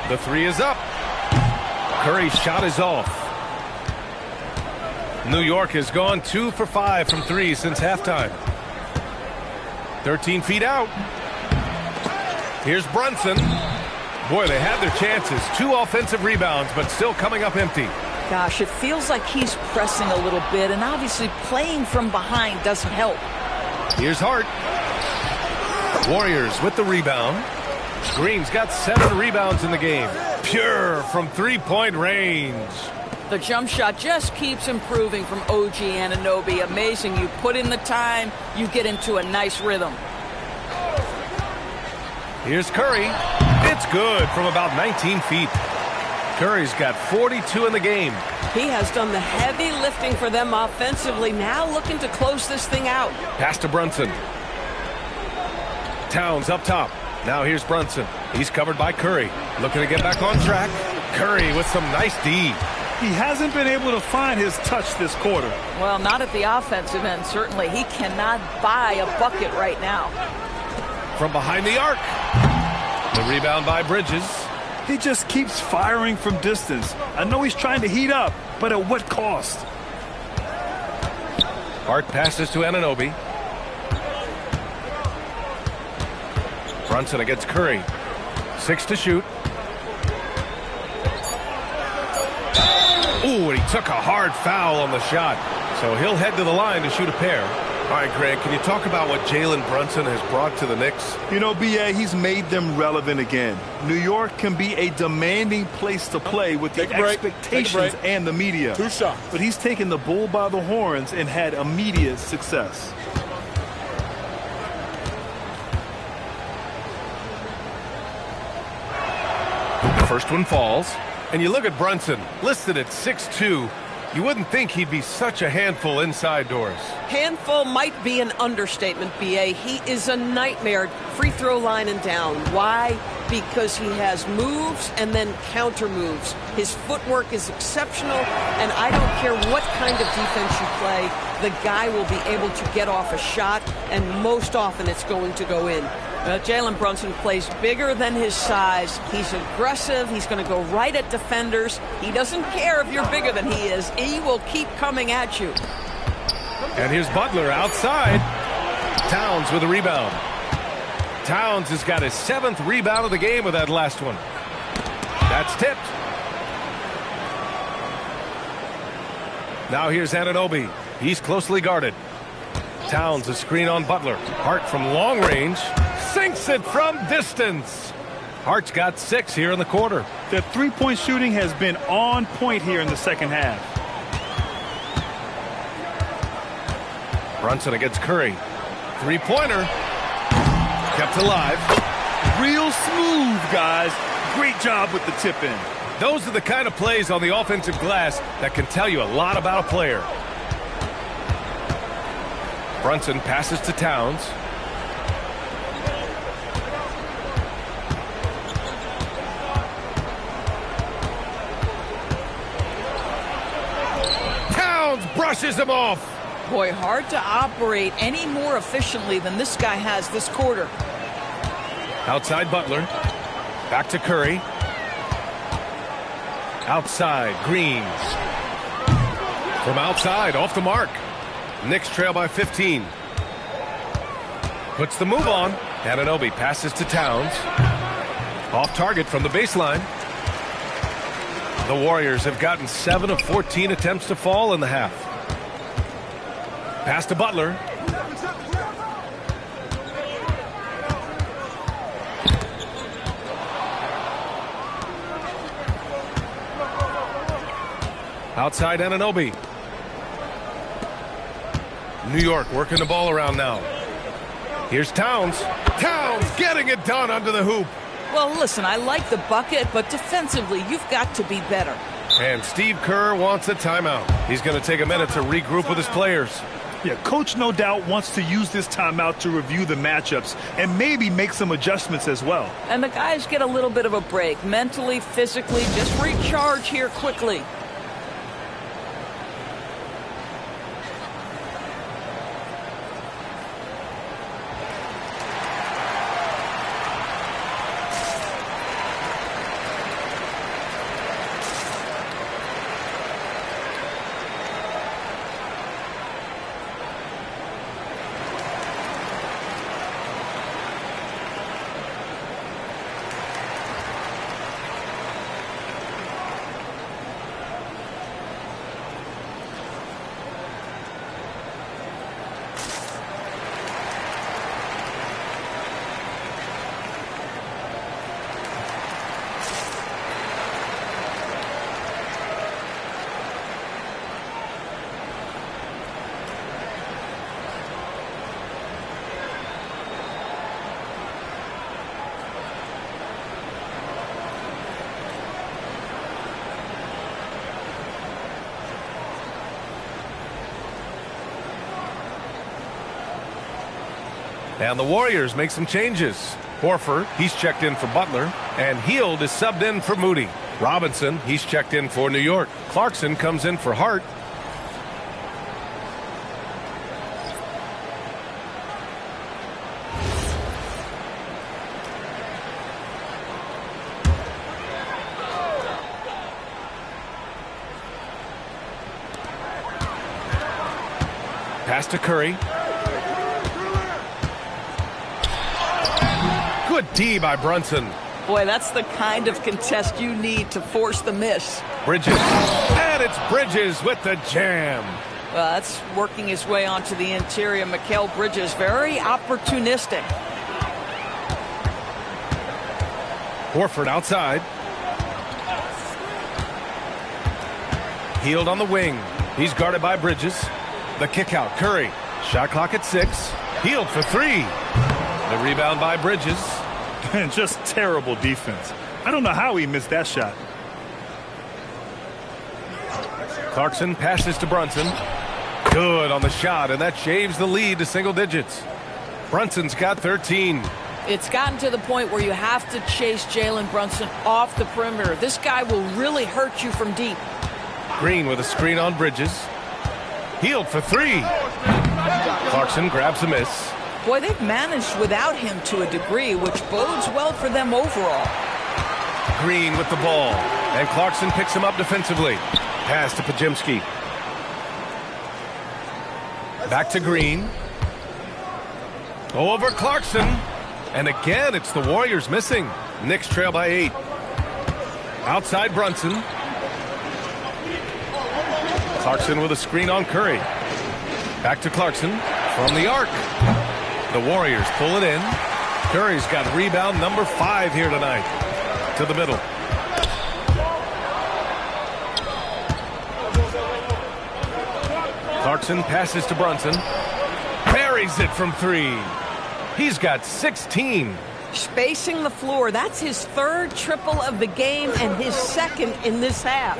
The three is up. Curry's shot is off. New York has gone 2 for 5 from 3 since halftime. 13 feet out. Here's Brunson. Boy, they had their chances. 2 offensive rebounds, but still coming up empty. Gosh, it feels like he's pressing a little bit, and obviously playing from behind doesn't help. Here's Hart. Warriors with the rebound. Green's got 7 rebounds in the game. Pure from 3-point range. The jump shot just keeps improving from OG Anunoby. Amazing. You put in the time, you get into a nice rhythm. Here's Curry. It's good from about 19 feet. Curry's got 42 in the game. He has done the heavy lifting for them offensively. Now looking to close this thing out. Pass to Brunson. Towns up top. Now here's Brunson. He's covered by Curry. Looking to get back on track. Curry with some nice D. He hasn't been able to find his touch this quarter. Well, not at the offensive end, certainly. He cannot buy a bucket right now. From behind the arc. The rebound by Bridges. He just keeps firing from distance. I know he's trying to heat up, but at what cost? Hart passes to Anunoby. Brunson against Curry. 6 to shoot. Ooh, and he took a hard foul on the shot. So he'll head to the line to shoot a pair. All right, Greg, can you talk about what Jalen Brunson has brought to the Knicks? You know, B.A., he's made them relevant again. New York can be a demanding place to play with the expectations and the media. 2 shots. But he's taken the bull by the horns and had immediate success. The first one falls. And you look at Brunson, listed at 6'2", You wouldn't think he'd be such a handful inside doors. Handful might be an understatement, B.A. He is a nightmare, free throw line and down. Why? Because he has moves and then counter moves. His footwork is exceptional, and I don't care what kind of defense you play, the guy will be able to get off a shot, and most often it's going to go in. Jalen Brunson plays bigger than his size. He's aggressive. He's going to go right at defenders. He doesn't care if you're bigger than he is. He will keep coming at you. And here's Butler outside. Towns with a rebound. Towns has got his 7th rebound of the game with that last one. That's tipped. Now here's Anunoby. He's closely guarded. Towns a screen on Butler. Hart from long range sinks it from distance. Hart's got 6 here in the quarter. The three-point shooting has been on point here in the second half. Brunson against Curry. Three-pointer. Kept alive. Real smooth, guys. Great job with the tip-in. Those are the kind of plays on the offensive glass that can tell you a lot about a player. Brunson passes to Towns. Towns brushes him off. Boy, hard to operate any more efficiently than this guy has this quarter. Outside Butler. Back to Curry. Outside Green. From outside, off the mark. Knicks trail by 15. Puts the move on. Anunoby passes to Towns. Off target from the baseline. The Warriors have gotten 7 of 14 attempts to fall in the half. Pass to Butler. Outside Anunoby. New York working the ball around now. Here's Towns. Towns getting it done under the hoop. Well, listen, I like the bucket, but defensively, you've got to be better. And Steve Kerr wants a timeout. He's going to take a minute to regroup with his players. Yeah, coach no doubt wants to use this timeout to review the matchups and maybe make some adjustments as well. And the guys get a little bit of a break, mentally, physically, just recharge here quickly. And the Warriors make some changes. Horford, he's checked in for Butler. And Hield is subbed in for Moody. Robinson, he's checked in for New York. Clarkson comes in for Hart. Pass to Curry. Good D by Brunson. Boy, that's the kind of contest you need to force the miss. Bridges. And it's Bridges with the jam. Well, that's working his way onto the interior. Mikal Bridges, very opportunistic. Horford outside. Hield on the wing. He's guarded by Bridges. The kick out. Curry. Shot clock at 6. Hield for 3. The rebound by Bridges. And just terrible defense. I don't know how he missed that shot. Clarkson passes to Brunson. Good on the shot, and that shaves the lead to single digits. Brunson's got 13. It's gotten to the point where you have to chase Jalen Brunson off the perimeter. This guy will really hurt you from deep. Green with a screen on Bridges. Healed for three. Clarkson grabs a miss. Boy, they've managed without him to a degree, which bodes well for them overall. Green with the ball, and Clarkson picks him up defensively. Pass to Pajemski. Back to Green. Over Clarkson. And again, it's the Warriors missing. Knicks trail by 8. Outside Brunson. Clarkson with a screen on Curry. Back to Clarkson from the arc. The Warriors pull it in. Curry's got rebound number 5 here tonight. To the middle. Clarkson passes to Brunson. Buries it from 3. He's got 16. Spacing the floor. That's his 3rd triple of the game and his 2nd in this half.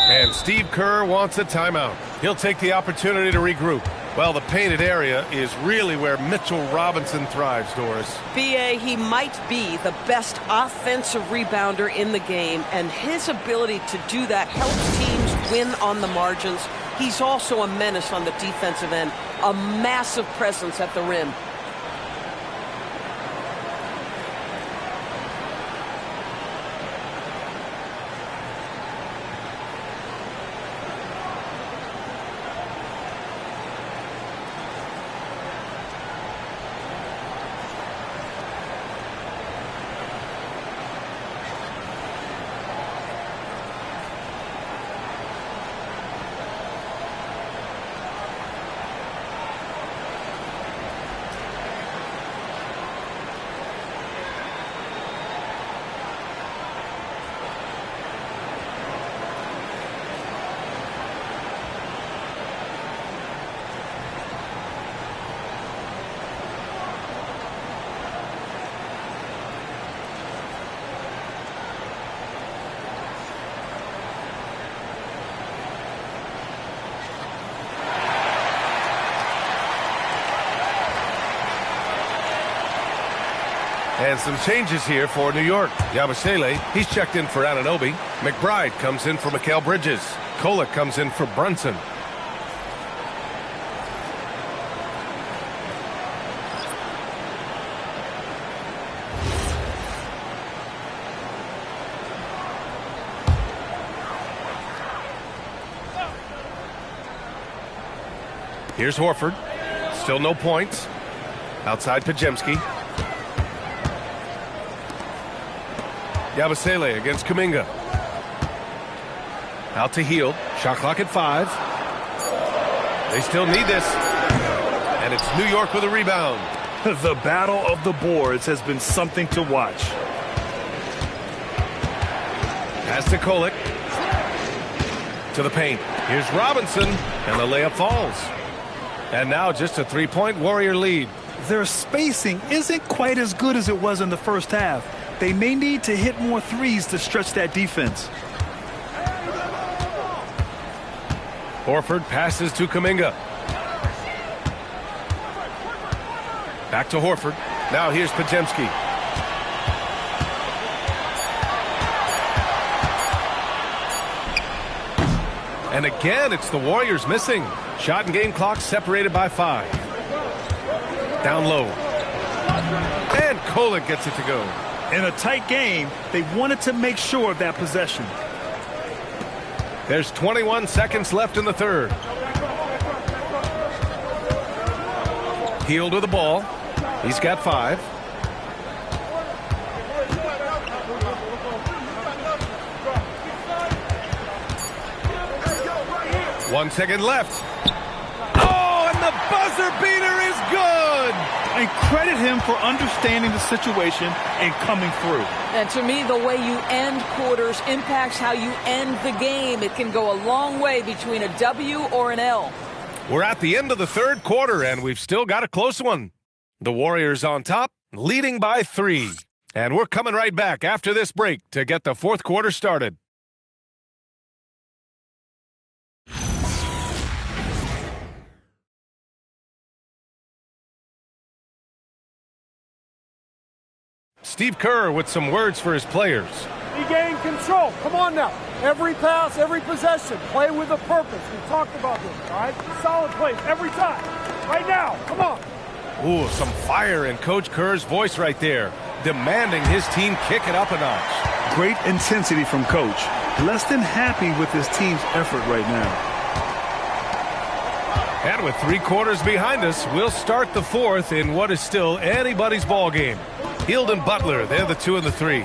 And Steve Kerr wants a timeout. He'll take the opportunity to regroup. Well, the painted area is really where Mitchell Robinson thrives, Doris. B.A., he might be the best offensive rebounder in the game, and his ability to do that helps teams win on the margins. He's also a menace on the defensive end, a massive presence at the rim. And some changes here for New York. Yabusele, he's checked in for Anunoby. McBride comes in for Mikal Bridges. Kolek comes in for Brunson. Here's Horford. Still no points. Outside Pajemski. Yabusele against Kuminga. Out to Hield. Shot clock at 5. They still need this. And it's New York with a rebound. The battle of the boards has been something to watch. Pass to Kolek. To the paint. Here's Robinson. And the layup falls. And now just a 3-point Warrior lead. Their spacing isn't quite as good as it was in the first half. They may need to hit more threes to stretch that defense. Horford passes to Kuminga. Back to Horford. Now here's Pajemski. And again, it's the Warriors missing. Shot and game clock separated by 5. Down low. And Kolek gets it to go. In a tight game, they wanted to make sure of that possession. There's 21 seconds left in the third. Hield with the ball. He's got 5. One second left. Oh, and the buzzer beater is good. And credit him for understanding the situation and coming through. And to me, the way you end quarters impacts how you end the game. It can go a long way between a W or an L. We're at the end of the third quarter, and we've still got a close one. The Warriors on top, leading by 3. And we're coming right back after this break to get the fourth quarter started. Steve Kerr with some words for his players. Regain control. Come on now. Every pass, every possession. Play with a purpose. We talked about this, all right? Solid plays every time. Right now. Come on. Ooh, some fire in Coach Kerr's voice right there, demanding his team kick it up a notch. Great intensity from Coach. Less than happy with his team's effort right now. And with 3 quarters behind us, we'll start the 4th in what is still anybody's ball game. Hield and Butler, they're the 2 and the 3.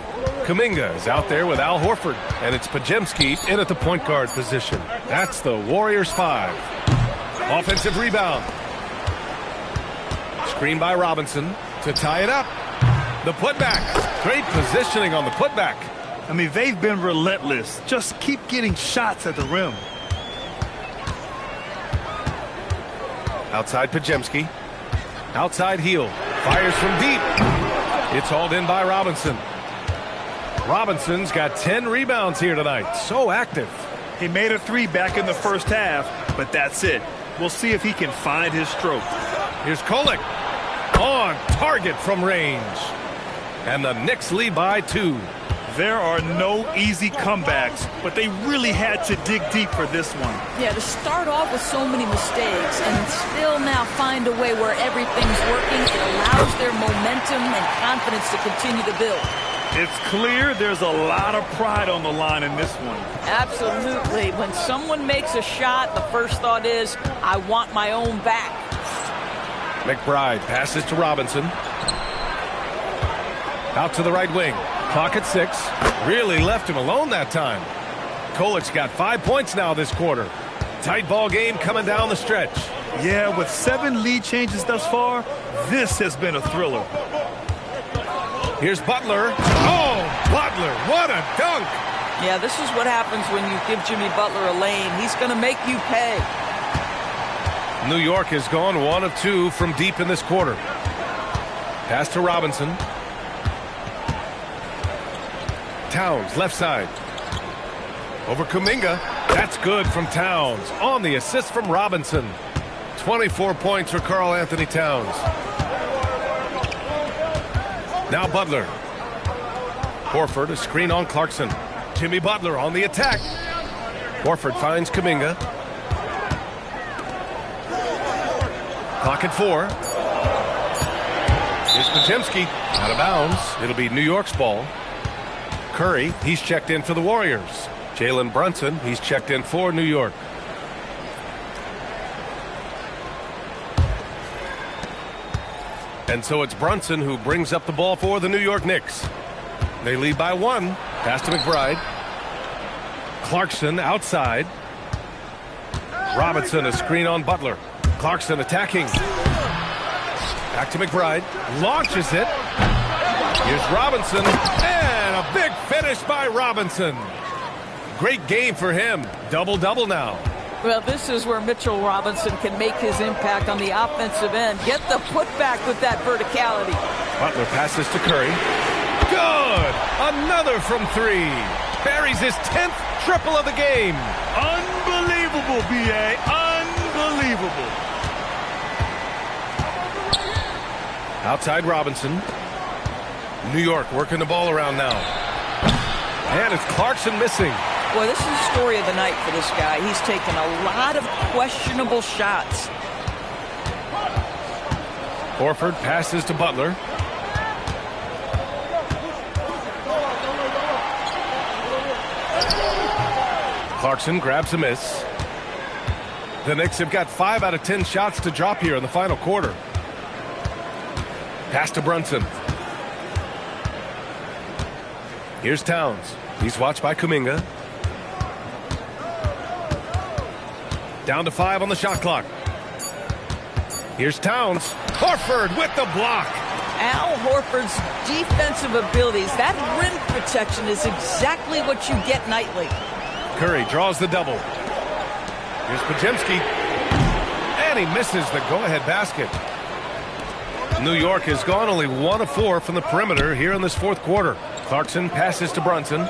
Kuminga is out there with Al Horford, and it's Pajemski in at the point guard position. That's the Warriors 5. Offensive rebound. Screen by Robinson to tie it up. The putback. Great positioning on the putback. I mean, they've been relentless. Just keep getting shots at the rim. Outside Pajemski. Outside Hield. Fires from deep. It's hauled in by Robinson. Robinson's got 10 rebounds here tonight. So active. He made a 3 back in the first half, but that's it. We'll see if he can find his stroke. Here's Kolek. On target from range. And the Knicks lead by 2. There are no easy comebacks, but they really had to dig deep for this one. Yeah, to start off with so many mistakes and still now find a way where everything's working, it allows their momentum and confidence to continue to build. It's clear there's a lot of pride on the line in this one. Absolutely. When someone makes a shot, the first thought is, I want my own back. McBride passes to Robinson. Out to the right wing. Clock at 6. Really left him alone that time. Kolek's got 5 points now this quarter. Tight ball game coming down the stretch. Yeah, with 7 lead changes thus far, this has been a thriller. Here's Butler. Oh, Butler, what a dunk. Yeah, this is what happens when you give Jimmy Butler a lane. He's going to make you pay. New York has gone 1 of 2 from deep in this quarter. Pass to Robinson. Towns, left side. Over Kuminga. That's good from Towns. On the assist from Robinson. 24 points for Karl Anthony Towns. Now Butler. Horford, a screen on Clarkson. Jimmy Butler on the attack. Horford finds Kuminga. Clock at 4. Here's Pajemski. Out of bounds. It'll be New York's ball. Curry, he's checked in for the Warriors. Jalen Brunson, he's checked in for New York. And so it's Brunson who brings up the ball for the New York Knicks. They lead by 1. Pass to McBride. Clarkson outside. Robinson, a screen on Butler. Clarkson attacking. Back to McBride. Launches it. Here's Robinson. And a big finish by Robinson. Great game for him. Double-double now. Well, this is where Mitchell Robinson can make his impact on the offensive end. Get the putback with that verticality. Butler passes to Curry. Good! Another from 3. Buries his 10th triple of the game. Unbelievable, B.A. Unbelievable. Outside Robinson. New York working the ball around now. And it's Clarkson missing. Boy, this is the story of the night for this guy. He's taken a lot of questionable shots. Horford passes to Butler. Clarkson grabs a miss. The Knicks have got 5 out of 10 shots to drop here in the final quarter. Pass to Brunson. Here's Towns. He's watched by Kuminga. Down to 5 on the shot clock. Here's Towns. Horford with the block. Al Horford's defensive abilities, that rim protection is exactly what you get nightly. Curry draws the double. Here's Pajemski. And he misses the go-ahead basket. New York has gone only 1 of 4 from the perimeter here in this 4th quarter. Clarkson passes to Brunson.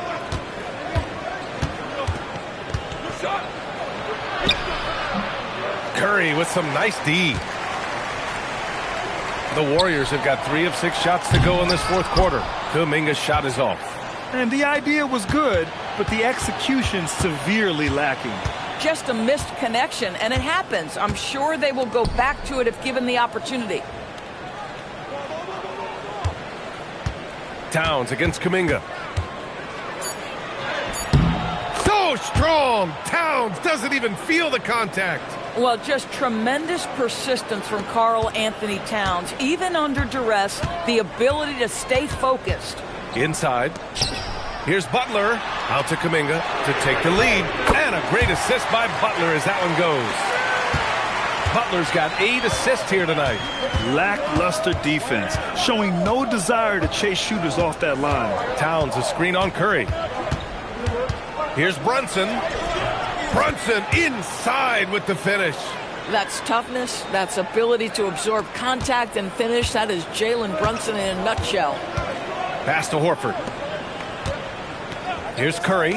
Curry with some nice D. The Warriors have got 3 of 6 shots to go in this fourth quarter. Kuminga's shot is off. And the idea was good, but the execution severely lacking. Just a missed connection, and it happens. I'm sure they will go back to it if given the opportunity. Towns against Kuminga. So strong! Towns doesn't even feel the contact. Well, just tremendous persistence from Karl Anthony Towns. Even under duress, the ability to stay focused. Inside. Here's Butler. Out to Kuminga to take the lead. And a great assist by Butler as that one goes. Butler's got 8 assists here tonight. Lackluster defense, showing no desire to chase shooters off that line. Towns a screen on Curry. Here's Brunson. Brunson inside with the finish. That's toughness. That's ability to absorb contact and finish. That is Jalen Brunson in a nutshell. Pass to Horford. Here's Curry.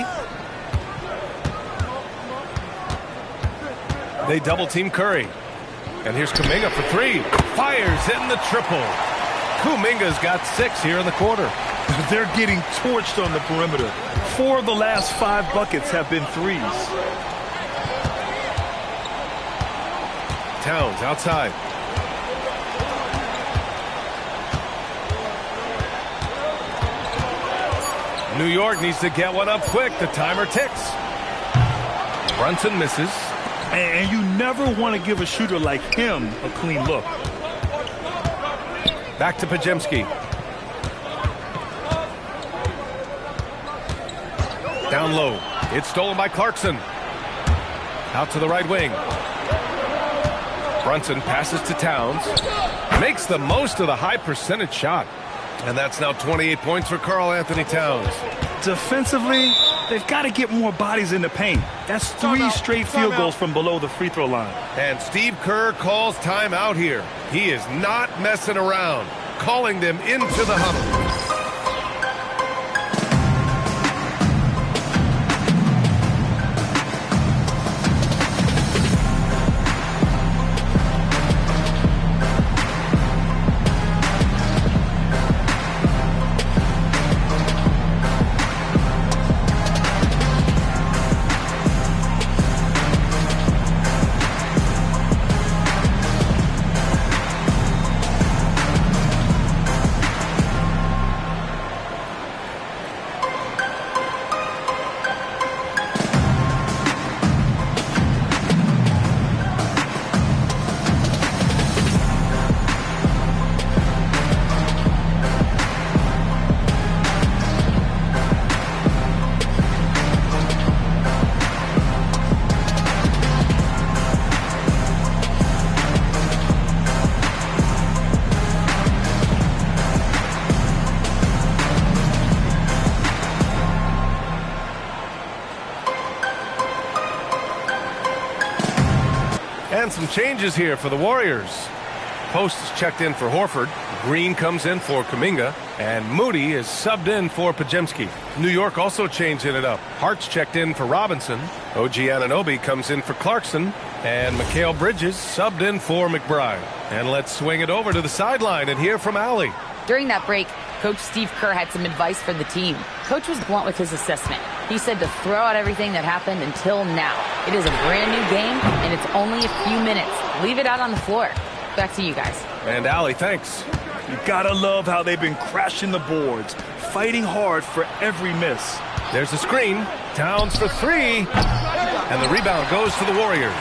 They double-team Curry. And here's Kuminga for 3. Fires in the triple. Kuminga's got 6 here in the quarter. They're getting torched on the perimeter. 4 of the last 5 buckets have been threes. Towns outside. New York needs to get one up quick. The timer ticks. Brunson misses. And you never want to give a shooter like him a clean look. Back to Podziemski. Down low. It's stolen by Clarkson. Out to the right wing. Brunson passes to Towns. Makes the most of the high percentage shot. And that's now 28 points for Karl Anthony Towns. Defensively, they've got to get more bodies in the paint. That's 3 straight field goals from below the free throw line. And Steve Kerr calls timeout here. He is not messing around, calling them into the huddle. And some changes here for the Warriors. Post is checked in for Horford. Green comes in for Kuminga. And Moody is subbed in for Podziemski. New York also changing it up. Hart's checked in for Robinson. OG Anunoby comes in for Clarkson. And Mikal Bridges subbed in for McBride. And let's swing it over to the sideline and hear from Allie. During that break, Coach Steve Kerr had some advice for the team. Coach was blunt with his assessment. He said to throw out everything that happened until now. It is a brand new game, and it's only a few minutes. Leave it out on the floor. Back to you guys. And Allie, thanks. You gotta love how they've been crashing the boards, fighting hard for every miss. There's a screen. Towns for 3. And the rebound goes to the Warriors.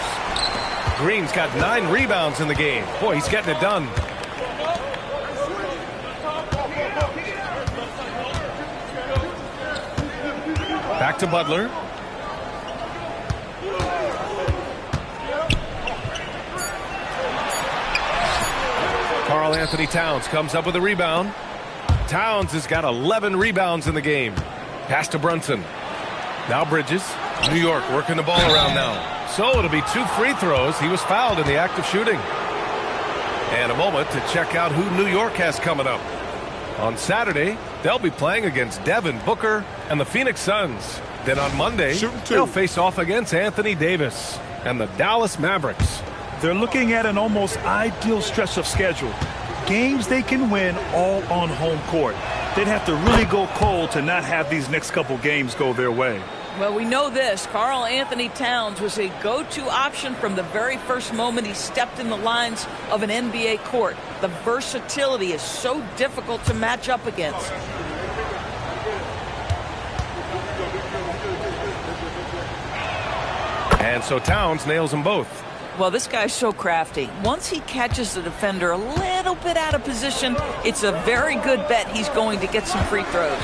Green's got 9 rebounds in the game. Boy, he's getting it done. Back to Butler. Karl Anthony Towns comes up with a rebound. Towns has got 11 rebounds in the game. Pass to Brunson. Now Bridges. New York working the ball around now. So it'll be 2 free throws. He was fouled in the act of shooting. And a moment to check out who New York has coming up. On Saturday, they'll be playing against Devin Booker and the Phoenix Suns. Then on Monday, they'll face off against Anthony Davis and the Dallas Mavericks. They're looking at an almost ideal stretch of schedule. games they can win all on home court. They'd have to really go cold to not have these next couple games go their way. Well, we know this. Karl Anthony Towns was a go-to option from the very first moment he stepped in the lines of an NBA court. The versatility is so difficult to match up against. And so Towns nails them both. Well, this guy's so crafty. Once he catches the defender a little bit out of position, it's a very good bet he's going to get some free throws.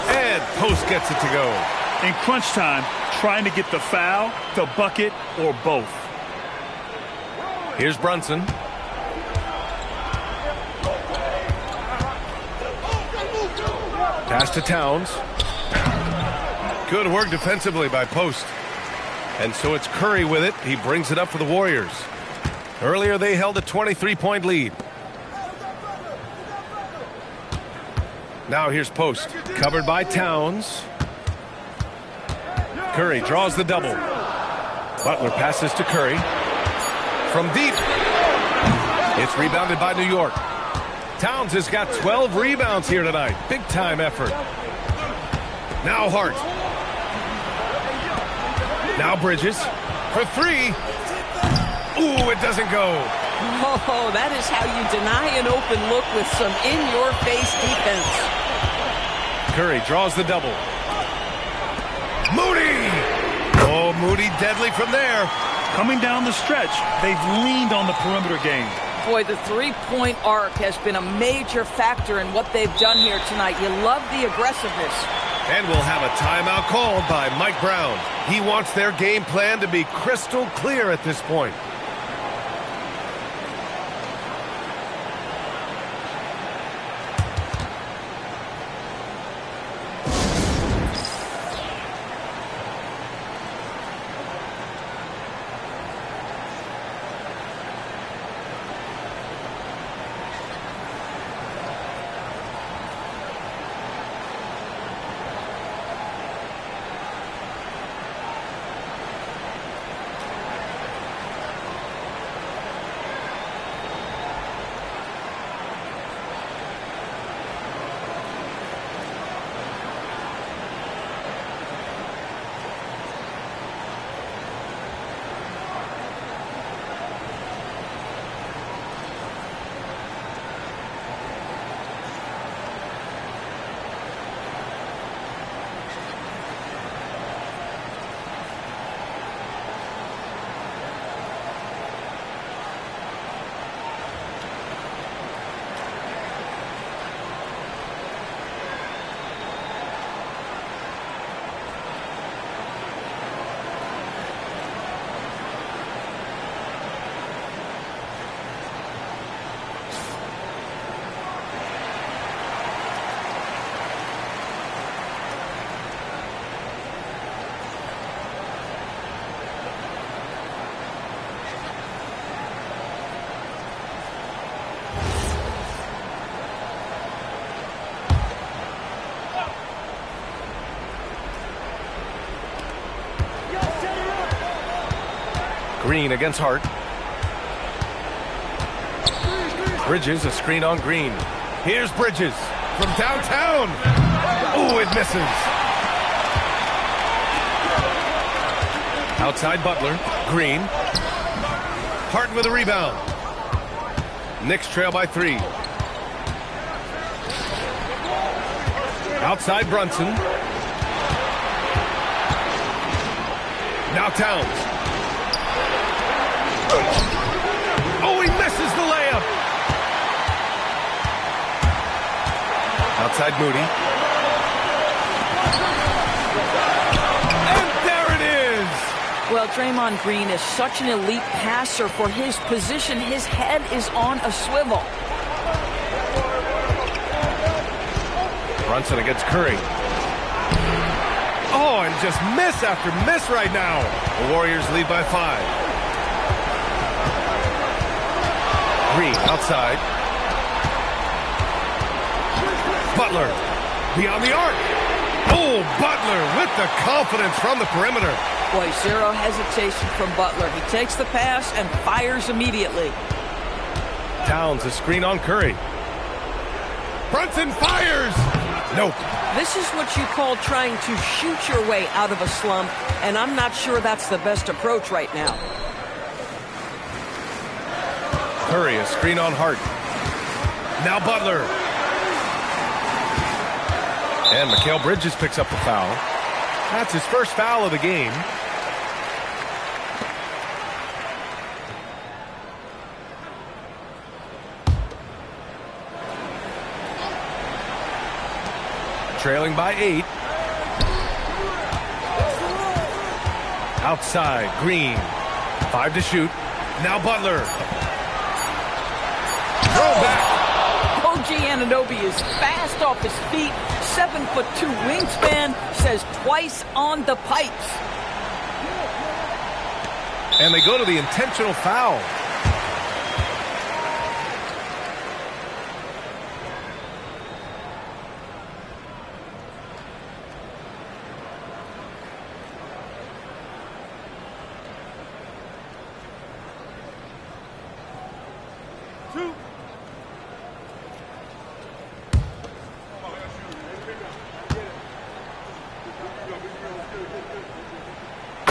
And Post gets it to go. In crunch time, trying to get the foul, the bucket, or both. Here's Brunson. Pass to Towns. Good work defensively by Post. And so it's Curry with it. He brings it up for the Warriors. Earlier they held a 23-point lead. Now here's Post. Covered by Towns. Curry draws the double. Butler passes to Curry. From deep. It's rebounded by New York. Towns has got 12 rebounds here tonight. Big time effort. Now Hart. Now Bridges for three. Ooh, it doesn't go. Oh, that is how you deny an open look with some in-your-face defense. Curry draws the double. Moody! Oh, Moody deadly from there. Coming down the stretch, they've leaned on the perimeter game. Boy, the three-point arc has been a major factor in what they've done here tonight. You love the aggressiveness. And we'll have a timeout called by Mike Brown. He wants their game plan to be crystal clear at this point. Green against Hart. Bridges, a screen on Green. Here's Bridges from downtown. Oh, it misses. Outside Butler. Green. Hart with a rebound. Knicks trail by 3. Outside Brunson. Now Towns. Oh, he misses the layup. Outside Moody. And there it is. Well, Draymond Green is such an elite passer for his position. His head is on a swivel. Brunson against Curry. Oh, and just miss after miss right now. The Warriors lead by 5. Green outside. Butler beyond the arc. Oh, Butler with the confidence from the perimeter. Boy, zero hesitation from Butler. He takes the pass and fires immediately. Towns, a screen on Curry. Brunson fires! Nope. This is what you call trying to shoot your way out of a slump, and I'm not sure that's the best approach right now. Curry, a screen on Hart. Now Butler. And Mikal Bridges picks up the foul. That's his first foul of the game. Trailing by 8. Outside, Green. 5 to shoot. Now Butler. Throw back. OG Anunoby is fast off his feet. 7'2" wingspan, says twice on the pipes. And they go to the intentional foul.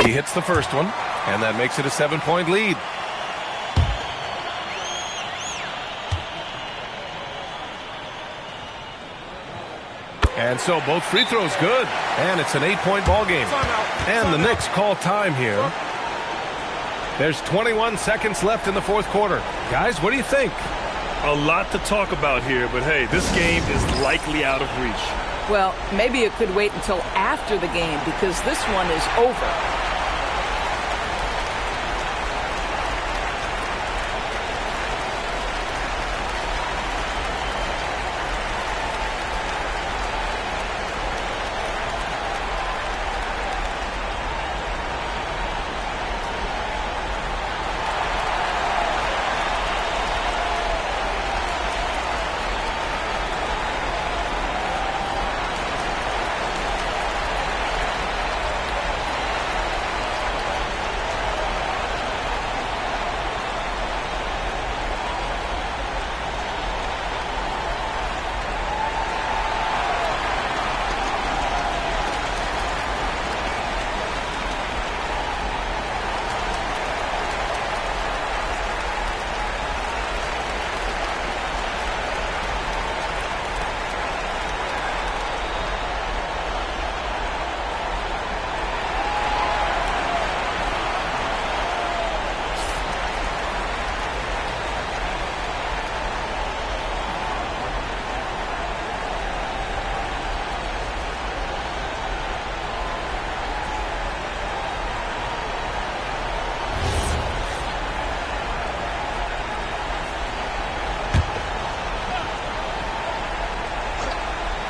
He hits the first one, and that makes it a 7-point lead. And so both free throws good, and it's an 8-point ball game. And the Knicks call time here. There's 21 seconds left in the fourth quarter. Guys, what do you think? A lot to talk about here, but hey, this game is likely out of reach. Well, maybe it could wait until after the game because this one is over.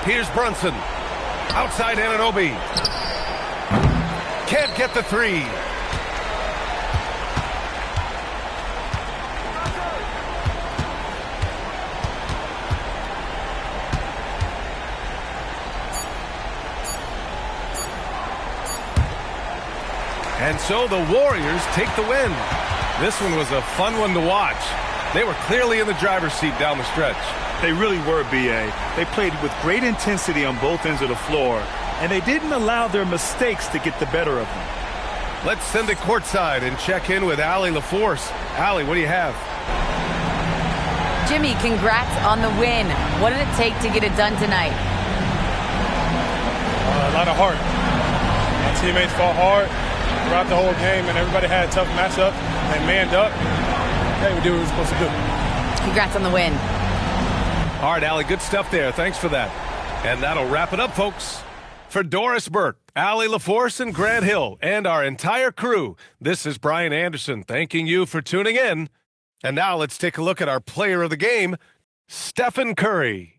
Here's Brunson. Outside Anunoby. Can't get the three. And so the Warriors take the win. This one was a fun one to watch. They were clearly in the driver's seat down the stretch. They really were, B.A. They played with great intensity on both ends of the floor, and they didn't allow their mistakes to get the better of them. Let's send it courtside and check in with Allie LaForce. Allie, what do you have? Jimmy, congrats on the win. What did it take to get it done tonight? A lot of heart. My teammates fought hard throughout the whole game, and everybody had a tough matchup and manned up. Hey, we did what we were supposed to do. Congrats on the win. All right, Allie, good stuff there. Thanks for that. And that'll wrap it up, folks. For Doris Burke, Allie LaForce, and Grant Hill, and our entire crew, this is Brian Anderson thanking you for tuning in. And now let's take a look at our player of the game, Stephen Curry.